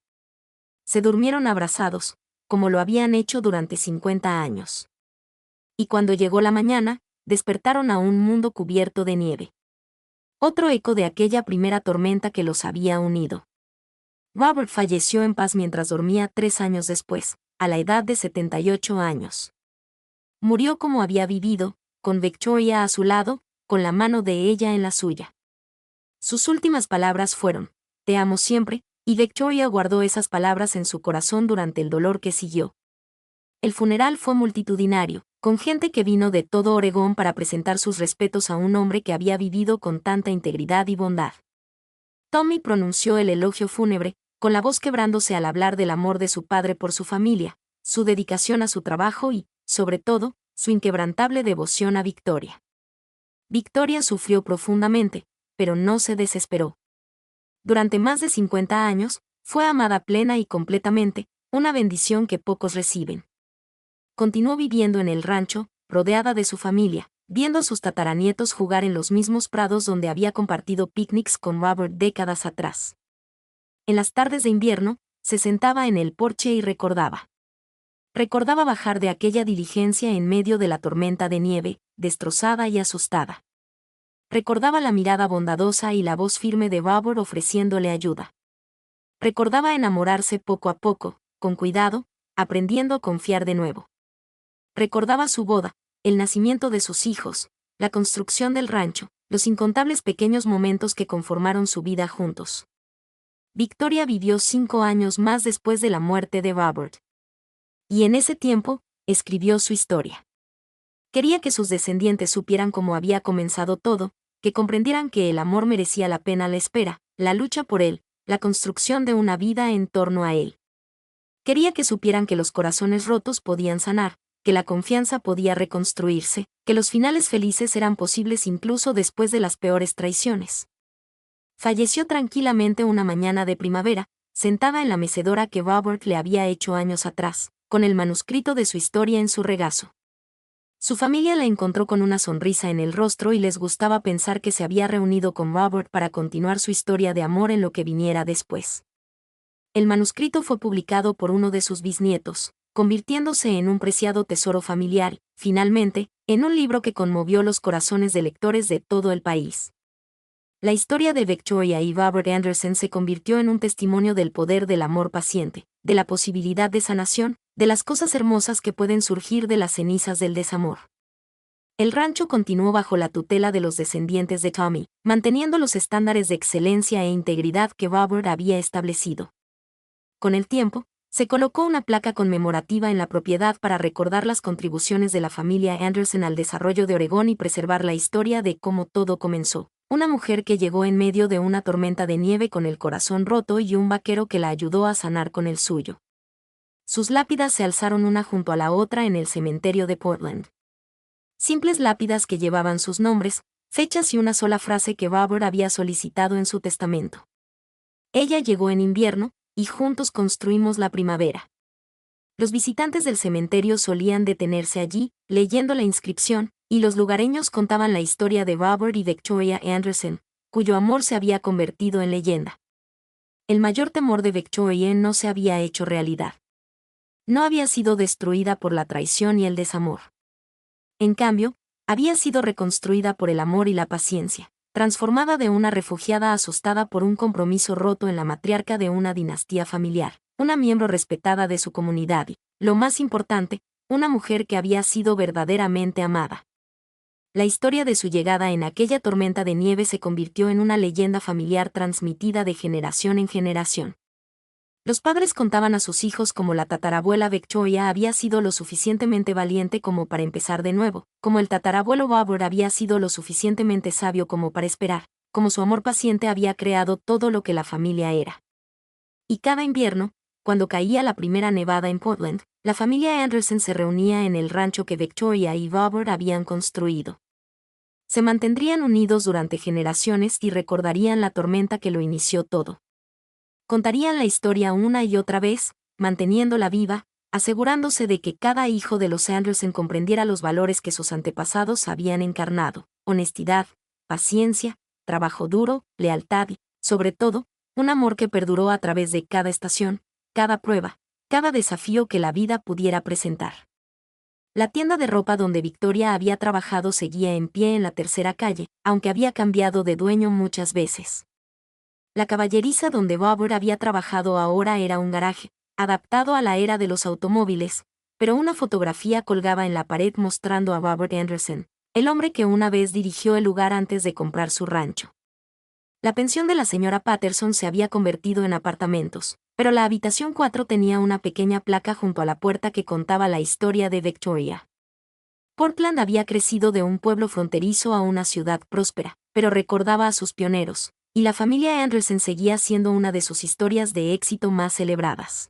Se durmieron abrazados, como lo habían hecho durante 50 años. Y cuando llegó la mañana, despertaron a un mundo cubierto de nieve. Otro eco de aquella primera tormenta que los había unido. Robert falleció en paz mientras dormía 3 años después, a la edad de 78 años. Murió como había vivido, con Victoria a su lado, con la mano de ella en la suya. Sus últimas palabras fueron: "Te amo siempre", y Victoria guardó esas palabras en su corazón durante el dolor que siguió. El funeral fue multitudinario, con gente que vino de todo Oregón para presentar sus respetos a un hombre que había vivido con tanta integridad y bondad. Tommy pronunció el elogio fúnebre, con la voz quebrándose al hablar del amor de su padre por su familia, su dedicación a su trabajo y, sobre todo, su inquebrantable devoción a Victoria. Victoria sufrió profundamente, pero no se desesperó. Durante más de 50 años, fue amada plena y completamente, una bendición que pocos reciben. Continuó viviendo en el rancho, rodeada de su familia, viendo a sus tataranietos jugar en los mismos prados donde había compartido picnics con Robert décadas atrás. En las tardes de invierno, se sentaba en el porche y recordaba. Recordaba bajar de aquella diligencia en medio de la tormenta de nieve, destrozada y asustada. Recordaba la mirada bondadosa y la voz firme de Robert ofreciéndole ayuda. Recordaba enamorarse poco a poco, con cuidado, aprendiendo a confiar de nuevo. Recordaba su boda, el nacimiento de sus hijos, la construcción del rancho, los incontables pequeños momentos que conformaron su vida juntos. Victoria vivió 5 años más después de la muerte de Robert. Y en ese tiempo, escribió su historia. Quería que sus descendientes supieran cómo había comenzado todo, que comprendieran que el amor merecía la pena la espera, la lucha por él, la construcción de una vida en torno a él. Quería que supieran que los corazones rotos podían sanar, que la confianza podía reconstruirse, que los finales felices eran posibles incluso después de las peores traiciones. Falleció tranquilamente una mañana de primavera, sentada en la mecedora que Robert le había hecho años atrás, con el manuscrito de su historia en su regazo. Su familia la encontró con una sonrisa en el rostro y les gustaba pensar que se había reunido con Robert para continuar su historia de amor en lo que viniera después. El manuscrito fue publicado por uno de sus bisnietos, convirtiéndose en un preciado tesoro familiar, finalmente, en un libro que conmovió los corazones de lectores de todo el país. La historia de Victoria y Robert Anderson se convirtió en un testimonio del poder del amor paciente, de la posibilidad de sanación, de las cosas hermosas que pueden surgir de las cenizas del desamor. El rancho continuó bajo la tutela de los descendientes de Tommy, manteniendo los estándares de excelencia e integridad que Robert había establecido. Con el tiempo, se colocó una placa conmemorativa en la propiedad para recordar las contribuciones de la familia Anderson al desarrollo de Oregón y preservar la historia de cómo todo comenzó. Una mujer que llegó en medio de una tormenta de nieve con el corazón roto y un vaquero que la ayudó a sanar con el suyo. Sus lápidas se alzaron una junto a la otra en el cementerio de Portland. Simples lápidas que llevaban sus nombres, fechas y una sola frase que Robert había solicitado en su testamento. Ella llegó en invierno, y juntos construimos la primavera. Los visitantes del cementerio solían detenerse allí, leyendo la inscripción, y los lugareños contaban la historia de Robert y Victoria Anderson, cuyo amor se había convertido en leyenda. El mayor temor de Victoria no se había hecho realidad. No había sido destruida por la traición y el desamor. En cambio, había sido reconstruida por el amor y la paciencia, transformada de una refugiada asustada por un compromiso roto en la matriarca de una dinastía familiar, una miembro respetada de su comunidad y, lo más importante, una mujer que había sido verdaderamente amada. La historia de su llegada en aquella tormenta de nieve se convirtió en una leyenda familiar transmitida de generación en generación. Los padres contaban a sus hijos cómo la tatarabuela Victoria había sido lo suficientemente valiente como para empezar de nuevo, como el tatarabuelo Robert había sido lo suficientemente sabio como para esperar, como su amor paciente había creado todo lo que la familia era. Y cada invierno, cuando caía la primera nevada en Portland, la familia Anderson se reunía en el rancho que Victoria y Robert habían construido. Se mantendrían unidos durante generaciones y recordarían la tormenta que lo inició todo. Contarían la historia una y otra vez, manteniéndola viva, asegurándose de que cada hijo de los Anderson comprendiera los valores que sus antepasados habían encarnado: honestidad, paciencia, trabajo duro, lealtad y, sobre todo, un amor que perduró a través de cada estación, cada prueba, cada desafío que la vida pudiera presentar. La tienda de ropa donde Victoria había trabajado seguía en pie en la tercera calle, aunque había cambiado de dueño muchas veces. La caballeriza donde Robert había trabajado ahora era un garaje, adaptado a la era de los automóviles, pero una fotografía colgaba en la pared mostrando a Robert Anderson, el hombre que una vez dirigió el lugar antes de comprar su rancho. La pensión de la señora Patterson se había convertido en apartamentos, pero la habitación 4 tenía una pequeña placa junto a la puerta que contaba la historia de Victoria. Portland había crecido de un pueblo fronterizo a una ciudad próspera, pero recordaba a sus pioneros, y la familia Anderson seguía siendo una de sus historias de éxito más celebradas.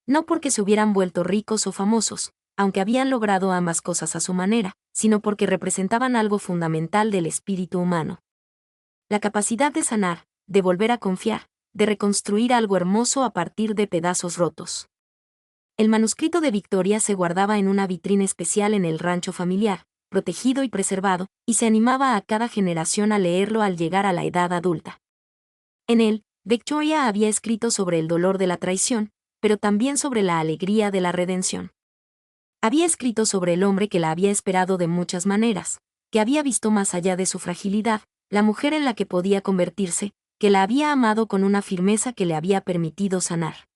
No porque se hubieran vuelto ricos o famosos, aunque habían logrado ambas cosas a su manera, sino porque representaban algo fundamental del espíritu humano. La capacidad de sanar, de volver a confiar, de reconstruir algo hermoso a partir de pedazos rotos. El manuscrito de Victoria se guardaba en una vitrina especial en el rancho familiar, protegido y preservado, y se animaba a cada generación a leerlo al llegar a la edad adulta. En él, Victoria había escrito sobre el dolor de la traición, pero también sobre la alegría de la redención. Había escrito sobre el hombre que la había esperado de muchas maneras, que había visto más allá de su fragilidad, la mujer en la que podía convertirse, que la había amado con una firmeza que le había permitido sanar.